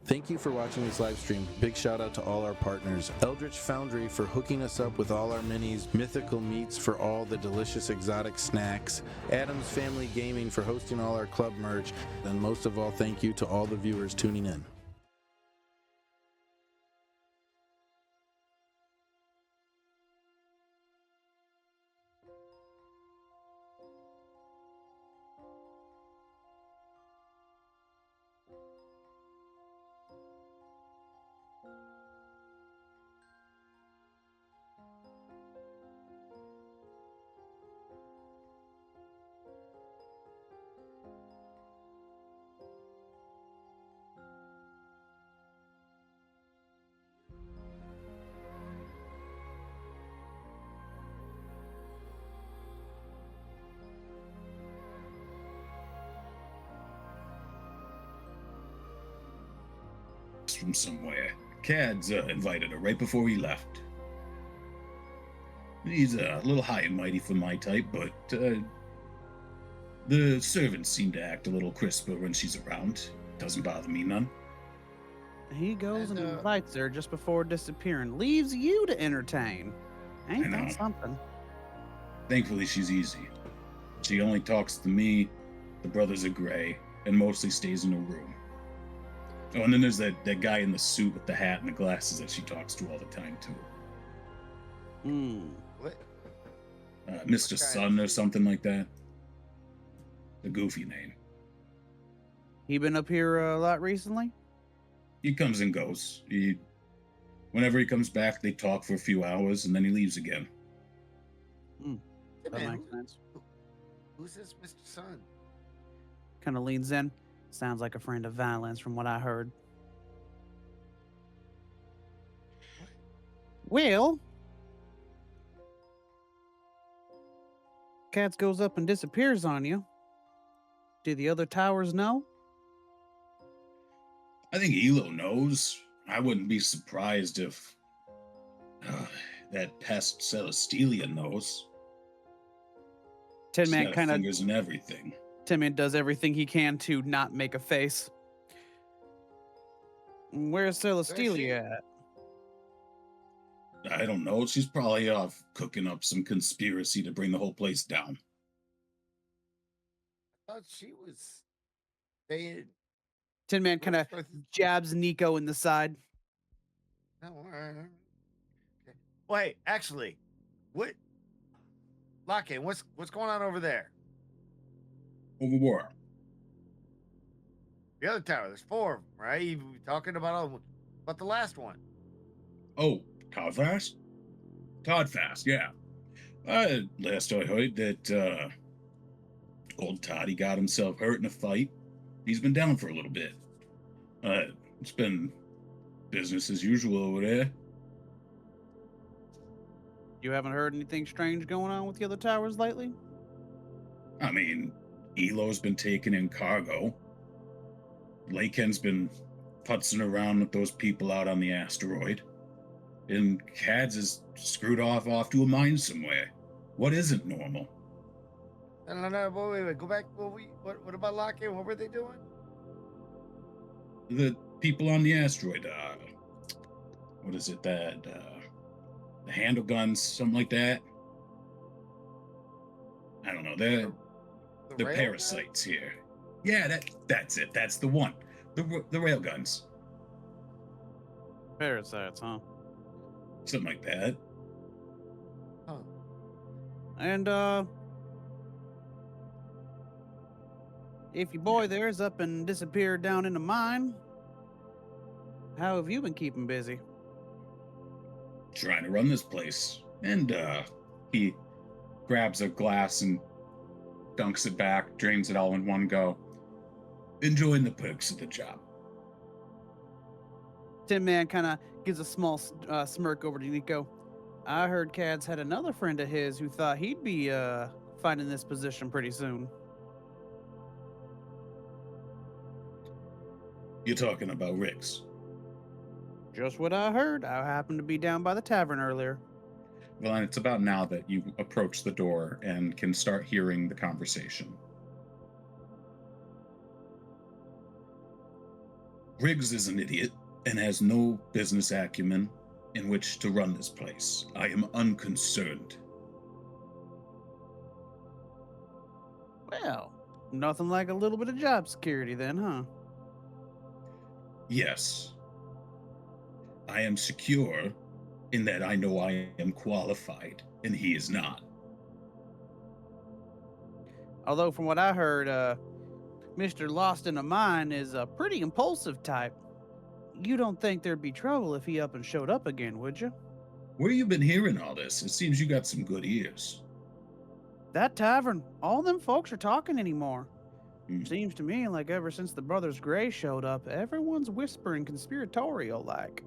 Thank you for watching this live stream. Big shout out to all our partners. Eldritch Foundry for hooking us up with all our minis, Mythical Meats for all the delicious exotic snacks, Adams Family Gaming for hosting all our club merch, and most of all, thank you to all the viewers tuning in. From somewhere. Cad's invited her right before he left. He's a little high and mighty for my type, but the servants seem to act a little crisper when she's around. Doesn't bother me none. He goes and invites her just before disappearing, leaves you to entertain. Ain't I know. that something? Thankfully, she's easy. She only talks to me, the brothers are gray, and mostly stays in her room. Oh, and then there's that guy in the suit with the hat and the glasses that she talks to all the time, too. What? Mr. Sun or something like that. The goofy name. He been up here a lot recently? He comes and goes. Whenever he comes back, they talk for a few hours, and then he leaves again. Hey, That man, makes sense. who's this Mr. Sun? Kind of leans in. Sounds like a friend of Valen's from what I heard. Well, Cats goes up and disappears on you. Do the other towers know? I think Elo knows. I wouldn't be surprised if that pest Celestelia knows. Tin She's Man got kind of fingers in everything. Tin Man does everything he can to not make a face. Where's Celestelia at? I don't know. She's probably off cooking up some conspiracy to bring the whole place down. I thought she was staying. Tin Man kind of jabs Nico in the side. No, all right. Okay. Wait, actually, what? Lock-in, what's going on over there? Over where? The other tower. There's 4 of them, right? You were talking about the last one. Oh, Toddfast? Toddfast, yeah. Last I heard that old Toddy got himself hurt in a fight. He's been down for a little bit. It's been business as usual over there. You haven't heard anything strange going on with the other towers lately? I mean, Elo's been taking in cargo. Laken's been putzing around with those people out on the asteroid. And Cads is screwed off to a mine somewhere. What isn't normal? No, wait, go back. What about Lock-in? What were they doing? The people on the asteroid, what is it, the handle guns, something like that? I don't know, they're the rail parasites here. Yeah, that's it, that's the one. The rail guns. Parasites, huh? Something like that. Huh. And, if your boy there's up and disappeared down in the mine, how have you been keeping busy? trying to run this place. And he grabs a glass and dunks it back, drains it all in one go. Enjoying the perks of the job. Tin Man kind of gives a small smirk over to Nico. I heard Cad's had another friend of his who thought he'd be finding this position pretty soon. You're talking about Riggs. Just what I heard. I happened to be down by the tavern earlier. Well, and it's about now that you approach the door and can start hearing the conversation. Riggs is an idiot and has no business acumen in which to run this place. I am unconcerned. Well, nothing like a little bit of job security then, huh? Yes. I am secure in that I know I am qualified, and he is not. Although from what I heard, Mr. Lost in a Mine is a pretty impulsive type. You don't think there'd be trouble if he up and showed up again, would you? Where you been hearing all this? It seems you got some good ears. That tavern, all them folks are talking anymore. Hmm. Seems to me like ever since the Brothers Gray showed up, everyone's whispering conspiratorial like.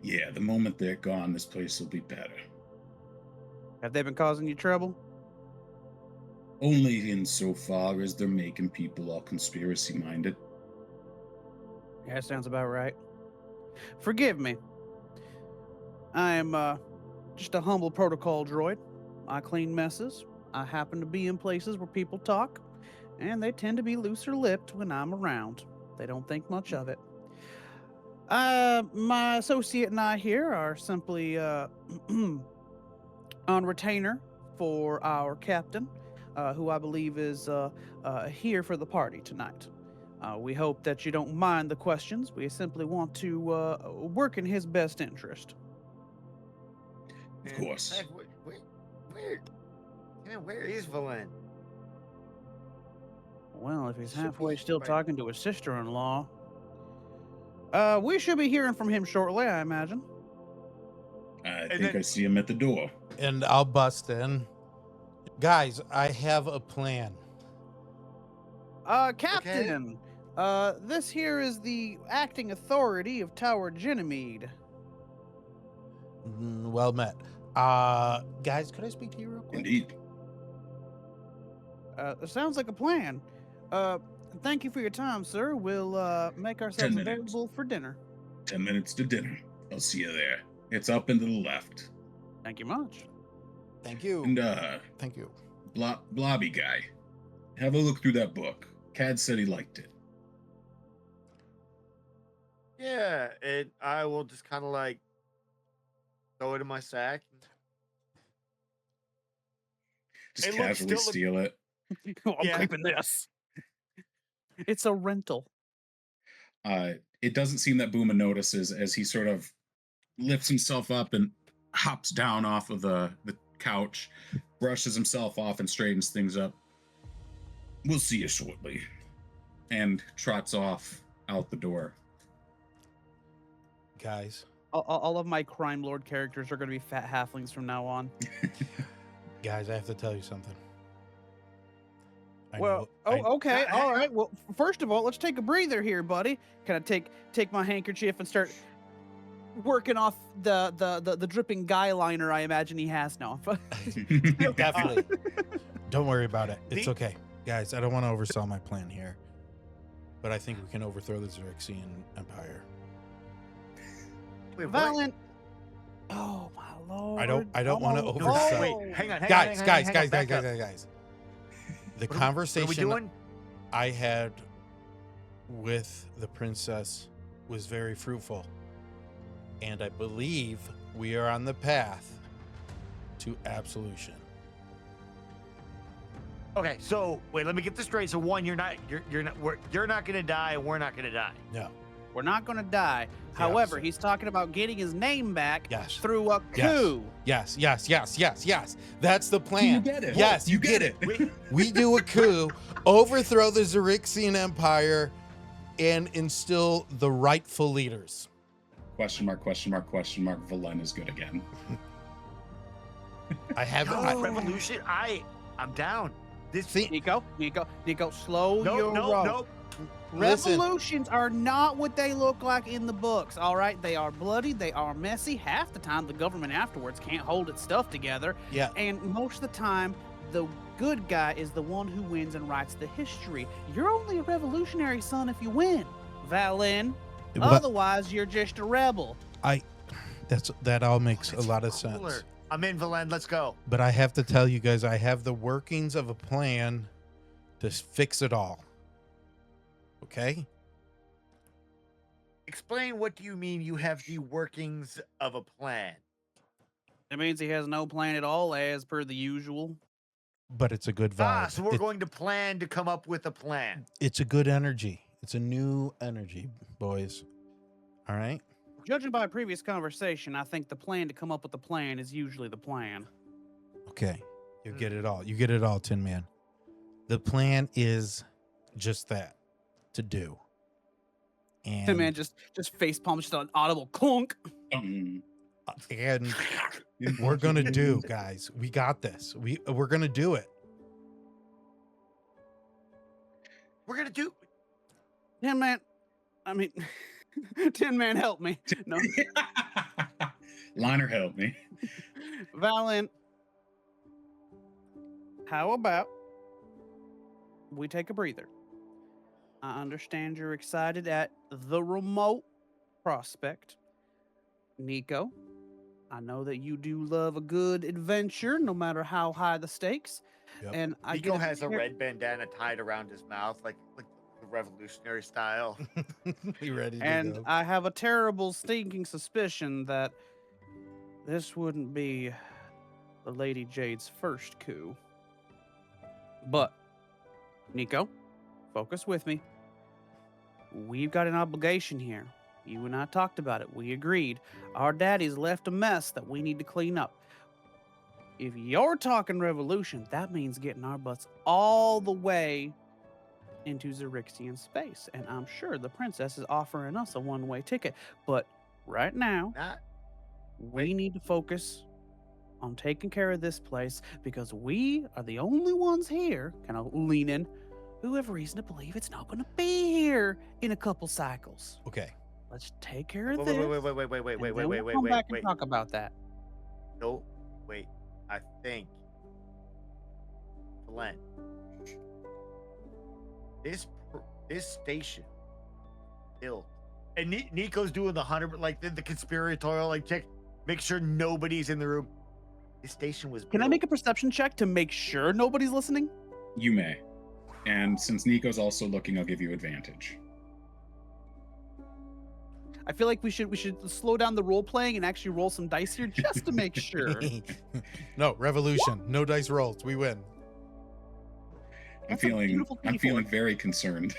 Yeah, the moment they're gone, this place will be better. Have they been causing you trouble? Only insofar as they're making people all conspiracy-minded. Yeah, sounds about right. Forgive me. I am just a humble protocol droid. I clean messes. I happen to be in places where people talk, and they tend to be looser-lipped when I'm around. They don't think much of it. My associate and I here are simply on retainer for our captain, who I believe is here for the party tonight. We hope that you don't mind the questions. We simply want to work in his best interest. Of course. Where is Valen? Well, if he's Should be halfway still right. talking to his sister-in-law, we should be hearing from him shortly, I imagine. I And think I see him at the door. And I'll bust in. Guys, I have a plan. Captain, this here is the acting authority of Tower Genemede. Well met. Guys, could I speak to you real quick? Indeed. It sounds like a plan. Thank you for your time, sir. We'll make ourselves 10 minutes. available for dinner. 10 minutes to dinner. I'll see you there. It's up and to the left. Thank you much. Thank you. And Thank you. Blobby guy, have a look through that book. Cad said he liked it. Yeah, and I will just kind of like throw it in my sack. Just It looks casually still- steal it. I'm Yeah. keeping this. It's a rental. It doesn't seem that Booma notices as he sort of lifts himself up and hops down off of the couch, brushes himself off and straightens things up. We'll see you shortly. And trots off out the door. Guys, All of my crime lord characters are going to be fat halflings from now on. guys, I have to tell you something. I Well, know- okay, all right. Well, first of all, let's take a breather here, buddy. Can I take my handkerchief and start working off the dripping guy liner I imagine he has now? Definitely. Don't worry about it. It's The- okay. Guys, I don't want to oversell my plan here, but I think we can overthrow the Xaryxian Empire. Wait, what? Valen. Oh my lord. I don't wanna Oh, oversell. no. Wait, hang on. Guys, hang on, back up. guys. The What are we conversation doing? I had with the princess was very fruitful, and I believe we are on the path to absolution. Okay, so wait, let me get this straight. So one, you're not gonna die, and we're not gonna die. No. We're not going to die. However, Yes. he's talking about getting his name back Yes. through a Yes. coup. Yes. That's the plan. You get it. Yes, You you get get it. Wait, We do a coup, overthrow the Xaryxian Empire, and instill the rightful leaders. Question mark, question mark, question mark. Valen is good again. I have Yo, Revolution. I'm down. This See, Nico, slow your roll. nope. listen. Revolutions are not what they look like in the books, all right? They are bloody, they are messy. Half the time, the government afterwards can't hold its stuff together. Yeah. And most of the time, the good guy is the one who wins and writes the history. You're only a revolutionary, son, if you win, Valen. But Otherwise, you're just a rebel. that all makes a That's lot of cooler. sense. I'm in, Valen. Let's go. But I have to tell you guys, I have the workings of a plan to fix it all. Okay? Explain, what do you mean you have the workings of a plan? It means he has no plan at all, as per the usual. But it's a good vibe. So we're going to plan to come up with a plan. It's a good energy. It's a new energy, boys. All right? Judging by a previous conversation, I think the plan to come up with the plan is usually the plan. Okay. You get it all. You get it all, Tin Man. The plan is just that, to do. And Tin Man just face palms, just an audible clunk. Um, and we're gonna do, guys. We got this. We're gonna do it. We're going to do. Tin Man, Tin Man, help me. No, Liner, help me. Valen, how about we take a breather? I understand you're excited at the remote prospect. Nico, I know that you do love a good adventure, no matter how high the stakes. Yep. And I Nico get has a red bandana tied around his mouth, like the revolutionary style. We ready to And go. I have a terrible stinking suspicion that this wouldn't be the Lady Jade's first coup. But, Nico, focus with me. We've got an obligation here. You and I talked about it. We agreed. Our daddy's left a mess that we need to clean up. If you're talking revolution, that means getting our butts all the way into Xaryxian space. And I'm sure the princess is offering us a one-way ticket. But right now, Not we need to focus on taking care of this place because we are the only ones here, kind of lean in, who have reason to believe it's not going to be here in a couple cycles. Okay. Let's take care of Wait, this. wait, and then we'll come back and talk about that. No, wait. I think, Glenn, this station built, and Nico's doing the 100, like the conspiratorial, like check, make sure nobody's in the room. This station was. Can I make a perception check to make sure nobody's listening? You may. And since Nico's also looking, I'll give you advantage. I feel like we should slow down the role playing and actually roll some dice here just to make sure. No, revolution. No dice rolls. We win. I'm That's a beautiful feeling D4. very concerned.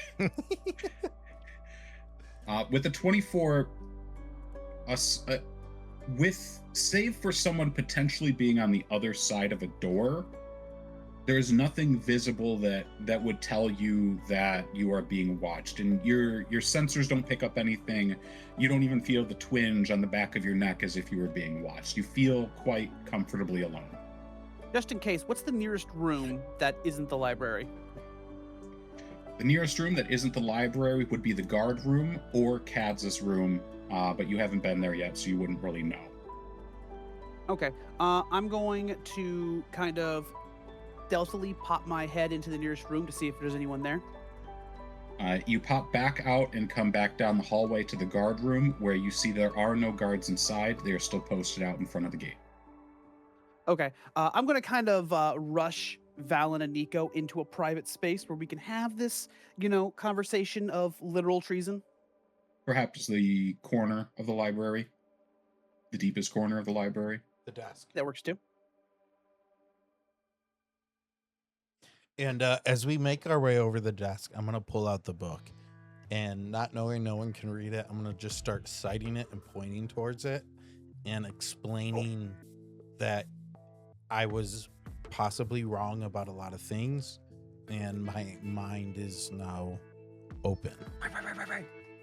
With the 24, with save for someone potentially being on the other side of a door, there's nothing visible that would tell you that you are being watched, and your sensors don't pick up anything. You don't even feel the twinge on the back of your neck as if you were being watched. You feel quite comfortably alone. Just in case, what's the nearest room that isn't the library? The nearest room that isn't the library would be the guard room or Kadz's room, but you haven't been there yet, so you wouldn't really know. Okay, I'm going to kind of stealthily pop my head into the nearest room to see if there's anyone there. You pop back out and come back down the hallway to the guard room, where you see there are no guards inside. They are still posted out in front of the gate. Okay, I'm going to kind of rush Valen and Nico into a private space where we can have this, conversation of literal treason. Perhaps the corner of the library, the deepest corner of the library. The desk. That works too. And as we make our way over the desk, I'm going to pull out the book. And not knowing no one can read it, I'm going to just start citing it and pointing towards it and explaining that I was possibly wrong about a lot of things. And my mind is now open.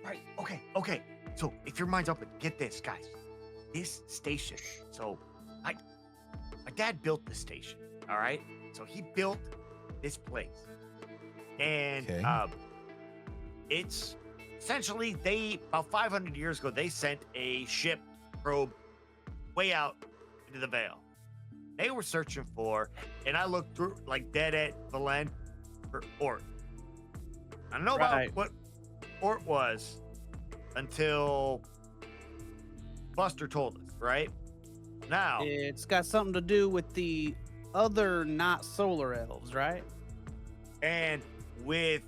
Right. Okay. So if your mind's open, get this, guys. This station. So my dad built this station. All right. So he built this place, and Okay. it's essentially about 500 years ago they sent a ship probe way out into the Vale. They were searching for, and I looked through like dead at Valen for Ort. I don't know Right. about what Ort was until Buster told us, right? Now, It's got something to do with the other not solar elves, right? and with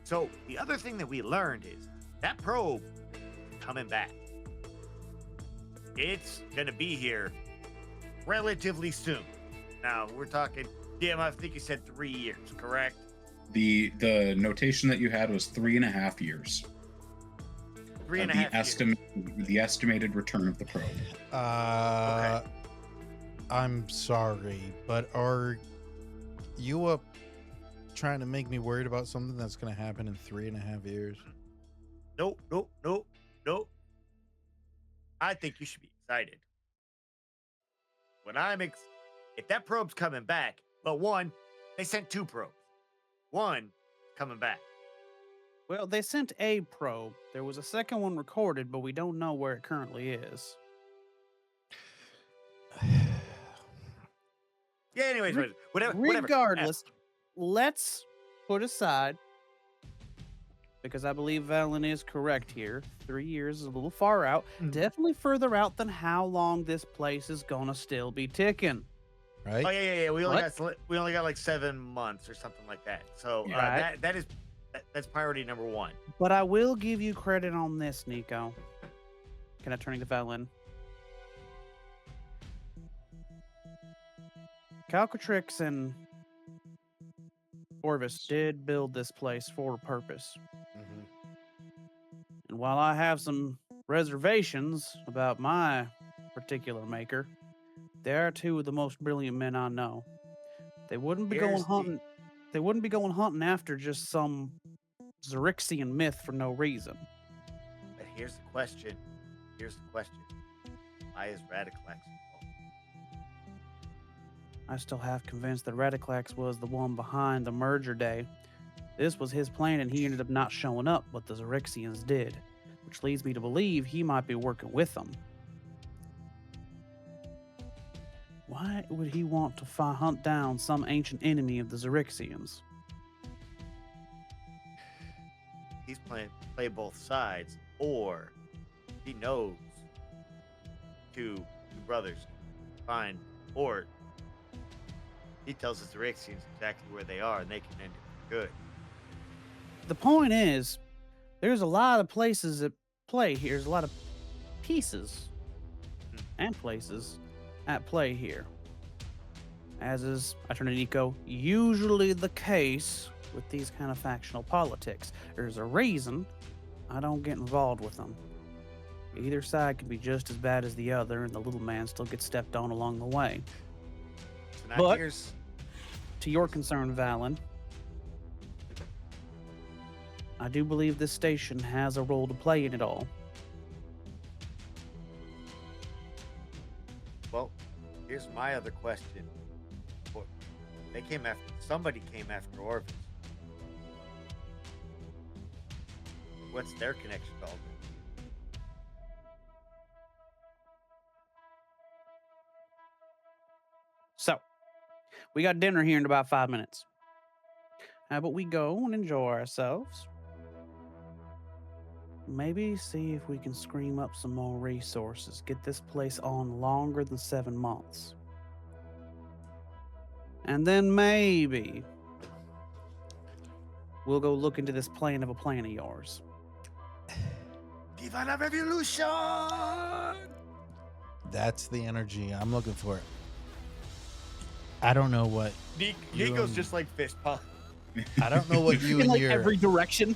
so the other thing that we learned is that probe is coming back. It's gonna be here relatively soon. Now we're talking, I think you said 3 years, correct? The notation that you had was 3.5 years. Three and a half years. The estimated return of the probe. I'm sorry, but are you trying to make me worried about something that's going to happen in 3.5 years? Nope. I think you should be excited. If that probe's coming back, but one, they sent 2 probes. One coming back. Well, they sent a probe. There was a second one recorded, but we don't know where it currently is. Yeah, anyways, whatever. Regardless, let's put aside, because I believe Valen is correct here. 3 years is a little far out. Definitely further out than how long this place is gonna still be ticking. Right? Oh yeah. We only got like 7 months or something like that. So Right. that's priority number 1. But I will give you credit on this, Nico. Can I turn to Valen? Calcatrix and Orvis did build this place for a purpose. Mhm. And while I have some reservations about my particular maker, they are 2 of the most brilliant men I know. They wouldn't be going hunting. They wouldn't be going hunting after just some Xaryxian myth for no reason. But here's the question. Why is Radiclax involved? I still have convinced that Radiclax was the one behind the merger day. This was his plan and he ended up not showing up, but the Xaryxians did, which leads me to believe he might be working with them. Why would he want to hunt down some ancient enemy of the Xaryxians? He's play both sides, or he knows 2 brothers find Ort. He tells the Xaryxians exactly where they are, and they can end it for good. The point is, there's a lot of places at play here. There's a lot of pieces and places at play here. As is, I turn to Nico, usually the case with these kind of factional politics. There's a reason I don't get involved with them. Either side can be just as bad as the other, and the little man still gets stepped on along the way. So now But- here's To your concern, Valen, I do believe this station has a role to play in it all. here's my other question. Somebody came after Orvis. What's their connection to all this? So, we got dinner here in about 5 minutes. How about we go and enjoy ourselves? Maybe see if we can scream up some more resources. Get this place on longer than 7 months. And then maybe we'll go look into this plan of yours. Viva la Revolution! That's the energy I'm looking for. I don't know what Nico's just like fist pump. I don't know what you In and like your every direction.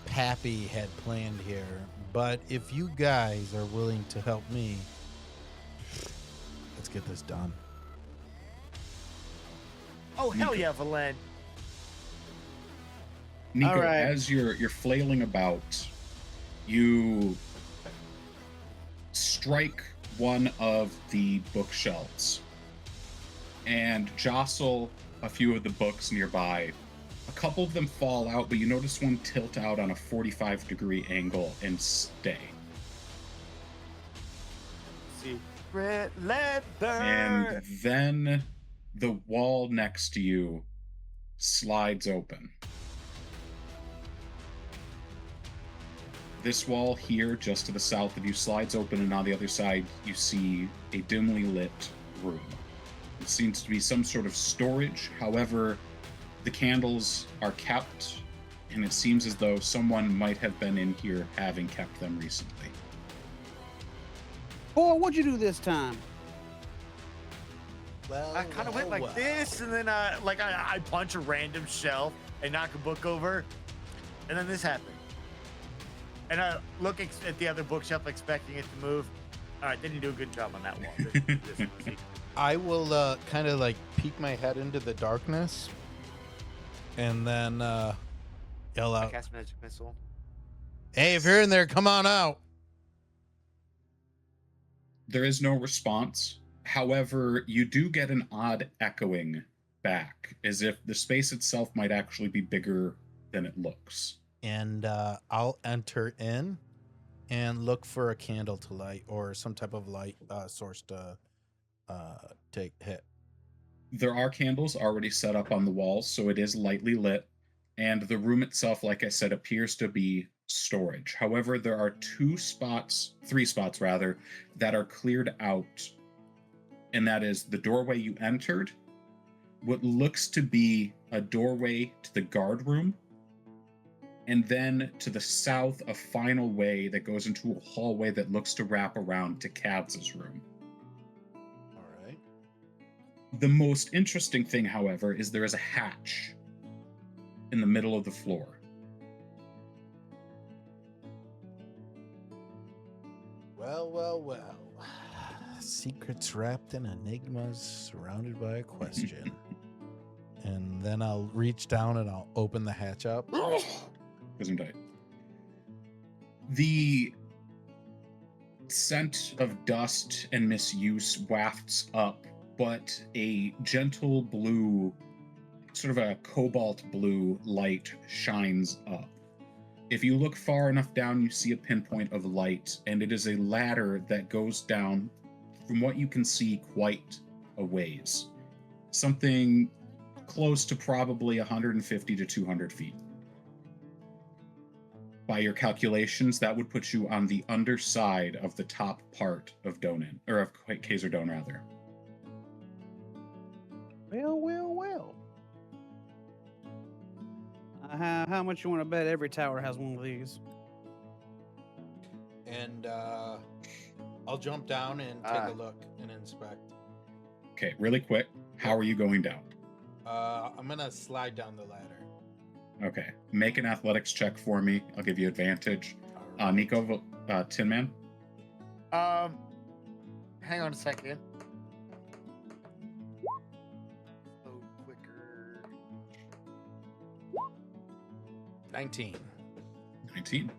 pappy had planned here, but if you guys are willing to help me, let's get this done. Oh hell yeah, Valen! Nico, All right. as you're flailing about, You strike one of the bookshelves and jostle a few of the books nearby. A couple of them fall out, but you notice one tilt out on a 45-degree angle and stay. Secret leather. And then the wall next to you slides open. This wall here, just to the south of you, slides open, and on the other side, you see a dimly lit room. It seems to be some sort of storage. However, the candles are kept, and it seems as though someone might have been in here having kept them recently. Boy, what'd you do this time? Well, I kind of went like this, and then I punch a random shelf and knock a book over, and then this happened. And I look at the other bookshelf, expecting it to move. All right, didn't do a good job on that one. I will kind of like peek my head into the darkness, and then yell I out, cast magic missile. "Hey, if you're in there, come on out!" There is no response. However, you do get an odd echoing back, as if the space itself might actually be bigger than it looks. And I'll enter in and look for a candle to light or some type of light source to hit. There are candles already set up on the walls, so it is lightly lit, and the room itself, like I said, appears to be storage. However, there are three spots that are cleared out, and that is the doorway you entered, what looks to be a doorway to the guard room, and then to the south, a final way that goes into a hallway that looks to wrap around to Katz's room. All right. The most interesting thing, however, is there is a hatch in the middle of the floor. Well. Secrets wrapped in enigmas, surrounded by a question. And then I'll reach down and I'll open the hatch up. Gesundheit. The scent of dust and misuse wafts up, but a gentle blue, sort of a cobalt blue light shines up. If you look far enough down, you see a pinpoint of light, and it is a ladder that goes down, from what you can see, quite a ways. Something close to probably 150 to 200 feet. By your calculations, that would put you on the underside of the top part of Donan, or of Kaiser Don, rather. Well. How much you want to bet every tower has one of these? And I'll jump down and take a look and inspect. Okay, really quick. How are you going down? I'm gonna slide down the ladder. Okay, make an athletics check for me. I'll give you advantage. Nico, Tin Man. Hang on a second. Oh, quicker. 19. 19.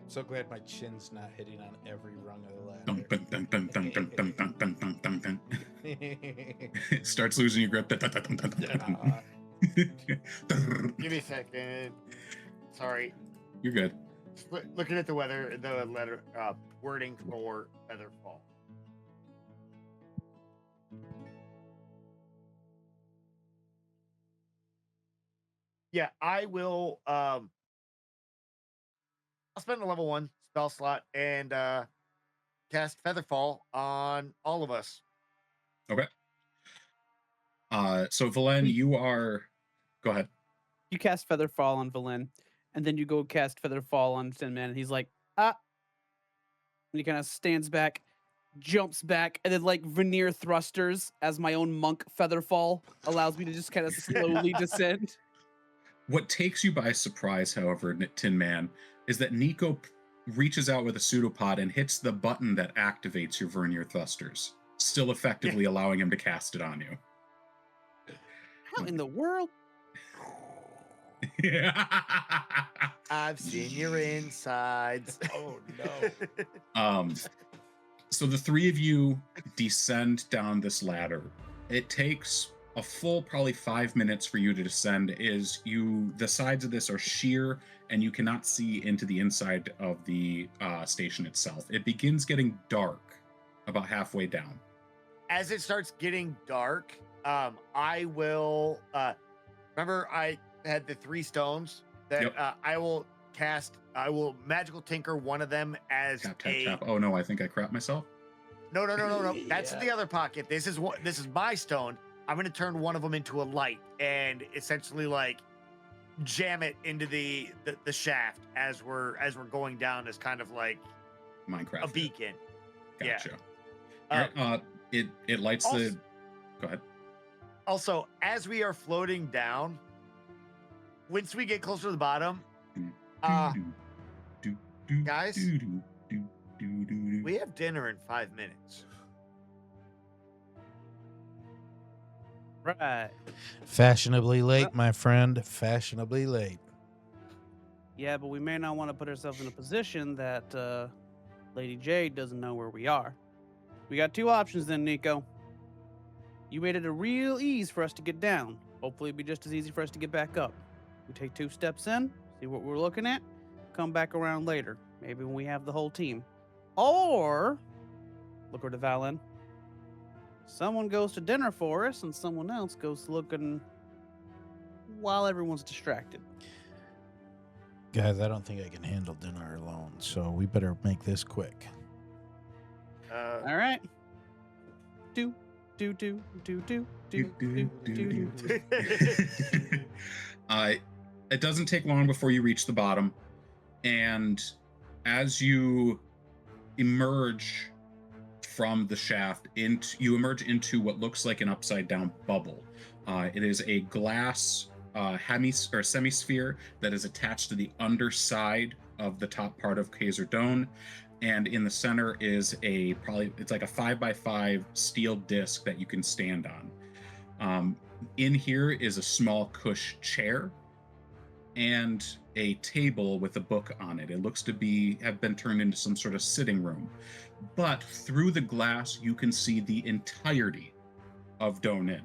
So glad my chin's not hitting on every rung of the ladder. Dun, dun, dun, dun, dun, dun, dun, dun, dun, dun, dun. It starts losing your grip. Dun, dun, dun, dun, dun, dun. Give me a second. Sorry. You're good. Looking at the letter wording for Featherfall. Yeah, I will. I'll spend a level 1 spell slot and cast Featherfall on all of us. Okay. So Valen, you are. Go ahead. You cast Featherfall on Valen, and then you go cast Featherfall on Tin Man, and he's like, ah. And he kind of stands back, jumps back, and then like veneer thrusters as my own monk Featherfall allows me to just kind of slowly descend. What takes you by surprise, however, Tin Man, is that Nico reaches out with a pseudopod and hits the button that activates your vernier thrusters, still effectively allowing him to cast it on you. How in the world? I've seen your insides. Oh no. So the three of you descend down this ladder. It takes a full probably 5 minutes for you to descend. The sides of this are sheer and you cannot see into the inside of the station itself. It begins getting dark about halfway down. As it starts getting dark, I will remember I had the 3 stones that Yep. I will magical tinker one of them as Tap, tap, tap. Oh no, I think I crapped myself. No. That's in the other pocket. This is my stone. I'm gonna turn one of them into a light and essentially like jam it into the shaft as we're going down as kind of like Minecraft. a beacon. Gotcha. Yeah. All right, it lights also- the. Go ahead. Also, as we are floating down, once we get closer to the bottom, guys, we have dinner in 5 minutes. Right. Fashionably late, my friend. Fashionably late. Yeah, but we may not want to put ourselves in a position that Lady Jade doesn't know where we are. We got 2 options then, Nico. You made it a real ease for us to get down. Hopefully it'll be just as easy for us to get back up. We take 2 steps in, see what we're looking at, come back around later. Maybe when we have the whole team. Or, look over to Valen. Someone goes to dinner for us and someone else goes looking while everyone's distracted. Guys, I don't think I can handle dinner alone, so we better make this quick. All right. Do. It doesn't take long before you reach the bottom, and as you emerge from the shaft, you emerge into what looks like an upside down bubble. It is a glass semisphere that is attached to the underside of the top part of Kaiser Dome, and in the center is it's like a 5x5 steel disc that you can stand on. In here is a small cush chair and a table with a book on it. It looks to have been turned into some sort of sitting room. But through the glass, you can see the entirety of Donin.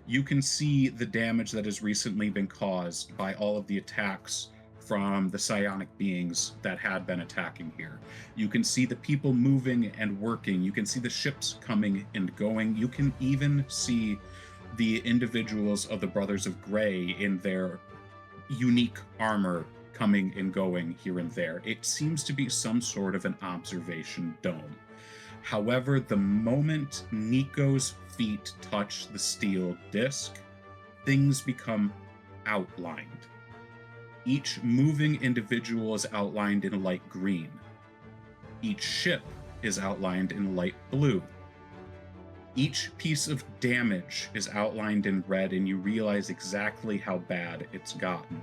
You can see the damage that has recently been caused by all of the attacks from the psionic beings that had been attacking here. You can see the people moving and working. You can see the ships coming and going. You can even see the individuals of the Brothers of Grey in their unique armor coming and going here and there. It seems to be some sort of an observation dome. However, the moment Nico's feet touch the steel disc, things become outlined. Each moving individual is outlined in light green. Each ship is outlined in light blue. Each piece of damage is outlined in red, and you realize exactly how bad it's gotten.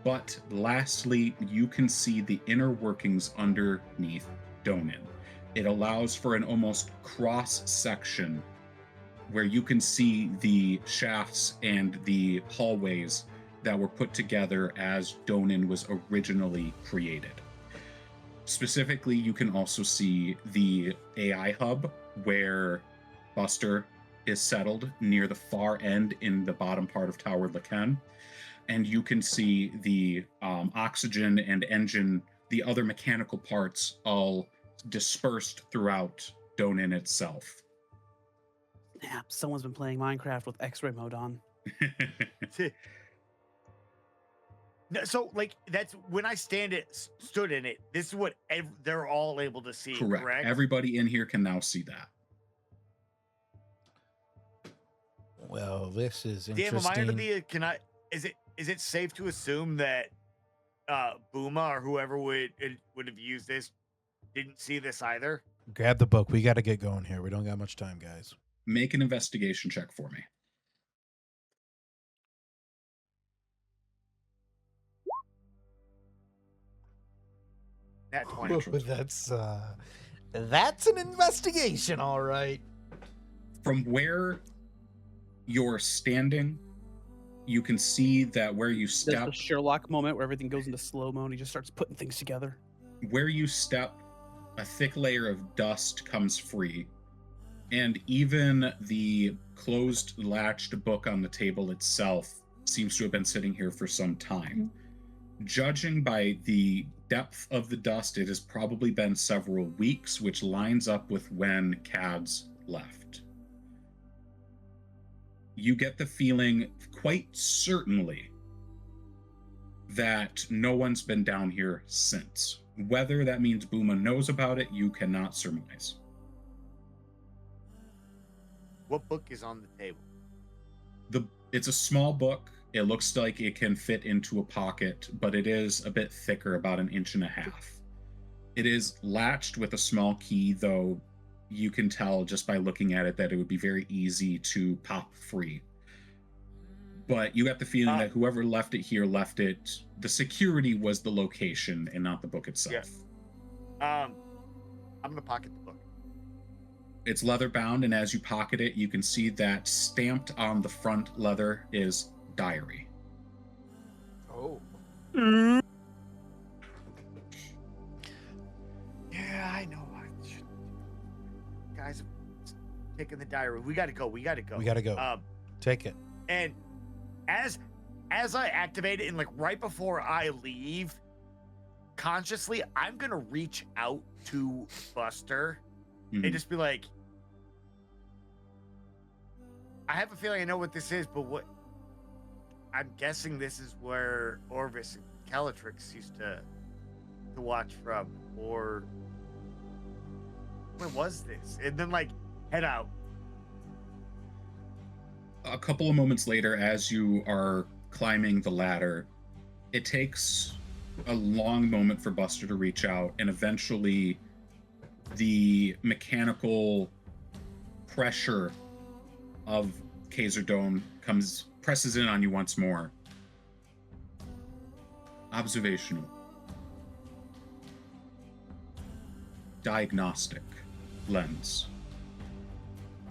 But lastly, you can see the inner workings underneath Donin. It allows for an almost cross section where you can see the shafts and the hallways that were put together as Donin was originally created. Specifically, you can also see the AI hub where Buster is settled near the far end in the bottom part of Tower Laken. And you can see the oxygen and engine, the other mechanical parts all dispersed throughout Donin itself. Snap, someone's been playing Minecraft with X-ray mode on. No, so, like, that's when I stood in it. This is what they're all able to see. Correct. Everybody in here can now see that. Well, this is Damn, interesting. am I under the? Is it safe to assume that Booma or whoever would have used this didn't see this either? Grab the book. We got to get going here. We don't got much time, guys. Make an investigation check for me. That 20. That's an investigation, all right. From where you're standing, You can see that where you There's step, the Sherlock moment where everything goes into slow-mo and he just starts putting things together. where you step, a thick layer of dust comes free, and even the closed latched book on the table itself seems to have been sitting here for some time. Judging by the depth of the dust, it has probably been several weeks, which lines up with when Cads left. You get the feeling quite certainly that no one's been down here since. Whether that means Booma knows about it, you cannot surmise. What book is on the table? It's a small book. It looks like it can fit into a pocket, but it is a bit thicker, about 1.5 inches. It is latched with a small key, though you can tell just by looking at it that it would be very easy to pop free. But you got the feeling that whoever left it here left it. The security was the location and not the book itself. Yeah. I'm gonna pocket the book. It's leather bound, and as you pocket it, you can see that stamped on the front leather is diary. Oh. Yeah, I know. Guys, taking the diary. We gotta go. We gotta go. Take it. And as I activate it, and like right before I leave, consciously, I'm gonna reach out to Buster and just be like, I have a feeling I know what this is, but what I'm guessing this is where Orvis and Calatrix used to watch from, or where was this? And then like head out. A couple of moments later, as you are climbing the ladder, it takes a long moment for Buster to reach out, and eventually the mechanical pressure of Khazar-dûm presses in on you once more. Observational. Diagnostic lens.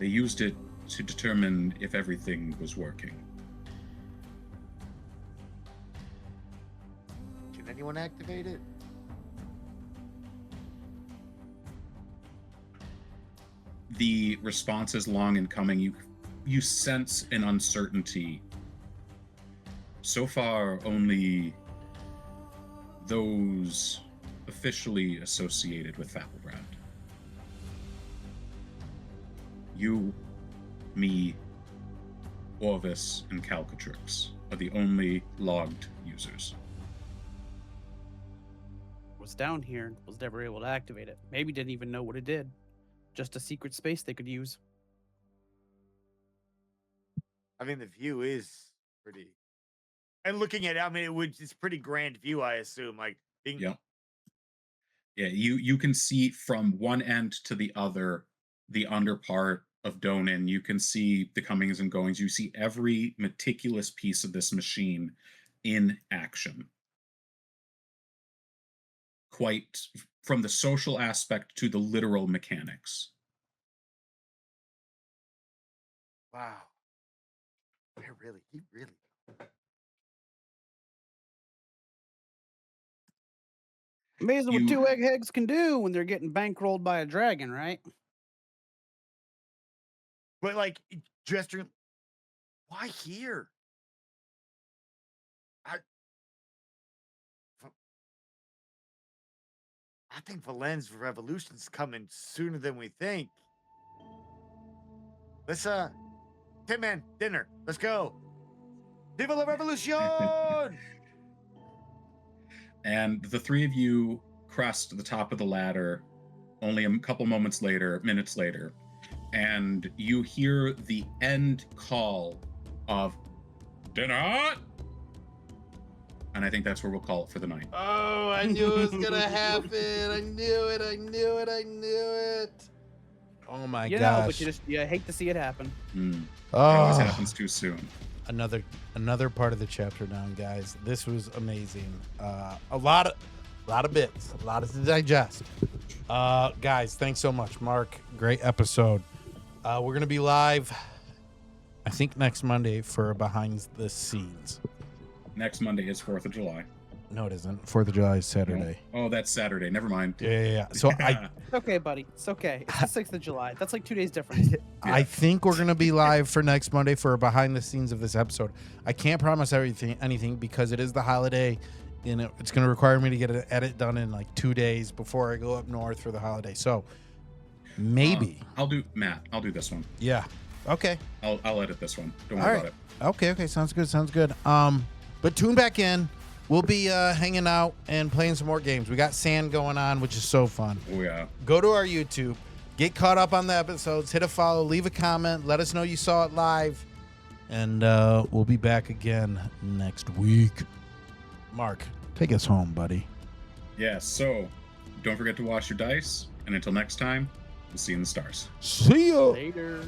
They used it to determine if everything was working. Can anyone activate it? The response is long in coming. You sense an uncertainty. So far, only those officially associated with Fablebrand. You, me, Orvis, and Calcatrix are the only logged users. Was down here and was never able to activate it. Maybe didn't even know what it did. Just a secret space they could use. I mean, the view is pretty. And looking at it, I mean, it's pretty grand view, I assume. Like being. Yeah. Yeah, you can see from one end to the other, the under part of Donan. You can see the comings and goings. You see every meticulous piece of this machine in action. Quite from the social aspect to the literal mechanics. Wow. He really. Amazing what two eggheads can do when they're getting bankrolled by a dragon, right? But like, Jester, why here? I think Valen's revolution's coming sooner than we think. Let's Tin Man, dinner. Let's go. Viva la Revolution! And the three of you crest the top of the ladder only a couple minutes later, and you hear the end call of dinner. And I think that's where we'll call it for the night. Oh, I knew it was gonna happen. I knew it. Oh my gosh. Yeah, but you hate to see it happen. It always happens too soon. Another part of the chapter down, guys. This was amazing. A lot of bits, a lot to digest. Guys, thanks so much, Mark. Great episode. We're gonna be live I think next Monday for behind the scenes. Next Monday is 4th of July. No, it isn't. 4th of July is Saturday. Oh, that's Saturday. Never mind. Yeah. So It's okay, buddy. It's okay. It's the 6th of July. That's like 2 days difference. I think we're gonna be live for next Monday for a behind the scenes of this episode. I can't promise anything because it is the holiday, and it's gonna require me to get an edit done in like 2 days before I go up north for the holiday. So maybe I'll do this one. Yeah. Okay. I'll edit this one. Don't All worry right. about it. Okay. Sounds good. But tune back in. We'll be hanging out and playing some more games. We got Sand going on, which is so fun. Oh yeah. Go to our YouTube, get caught up on the episodes, hit a follow, leave a comment, let us know you saw it live, and we'll be back again next week. Mark, take us home, buddy. Yeah, so don't forget to wash your dice, and until next time, we'll see you in the stars. See ya. Later.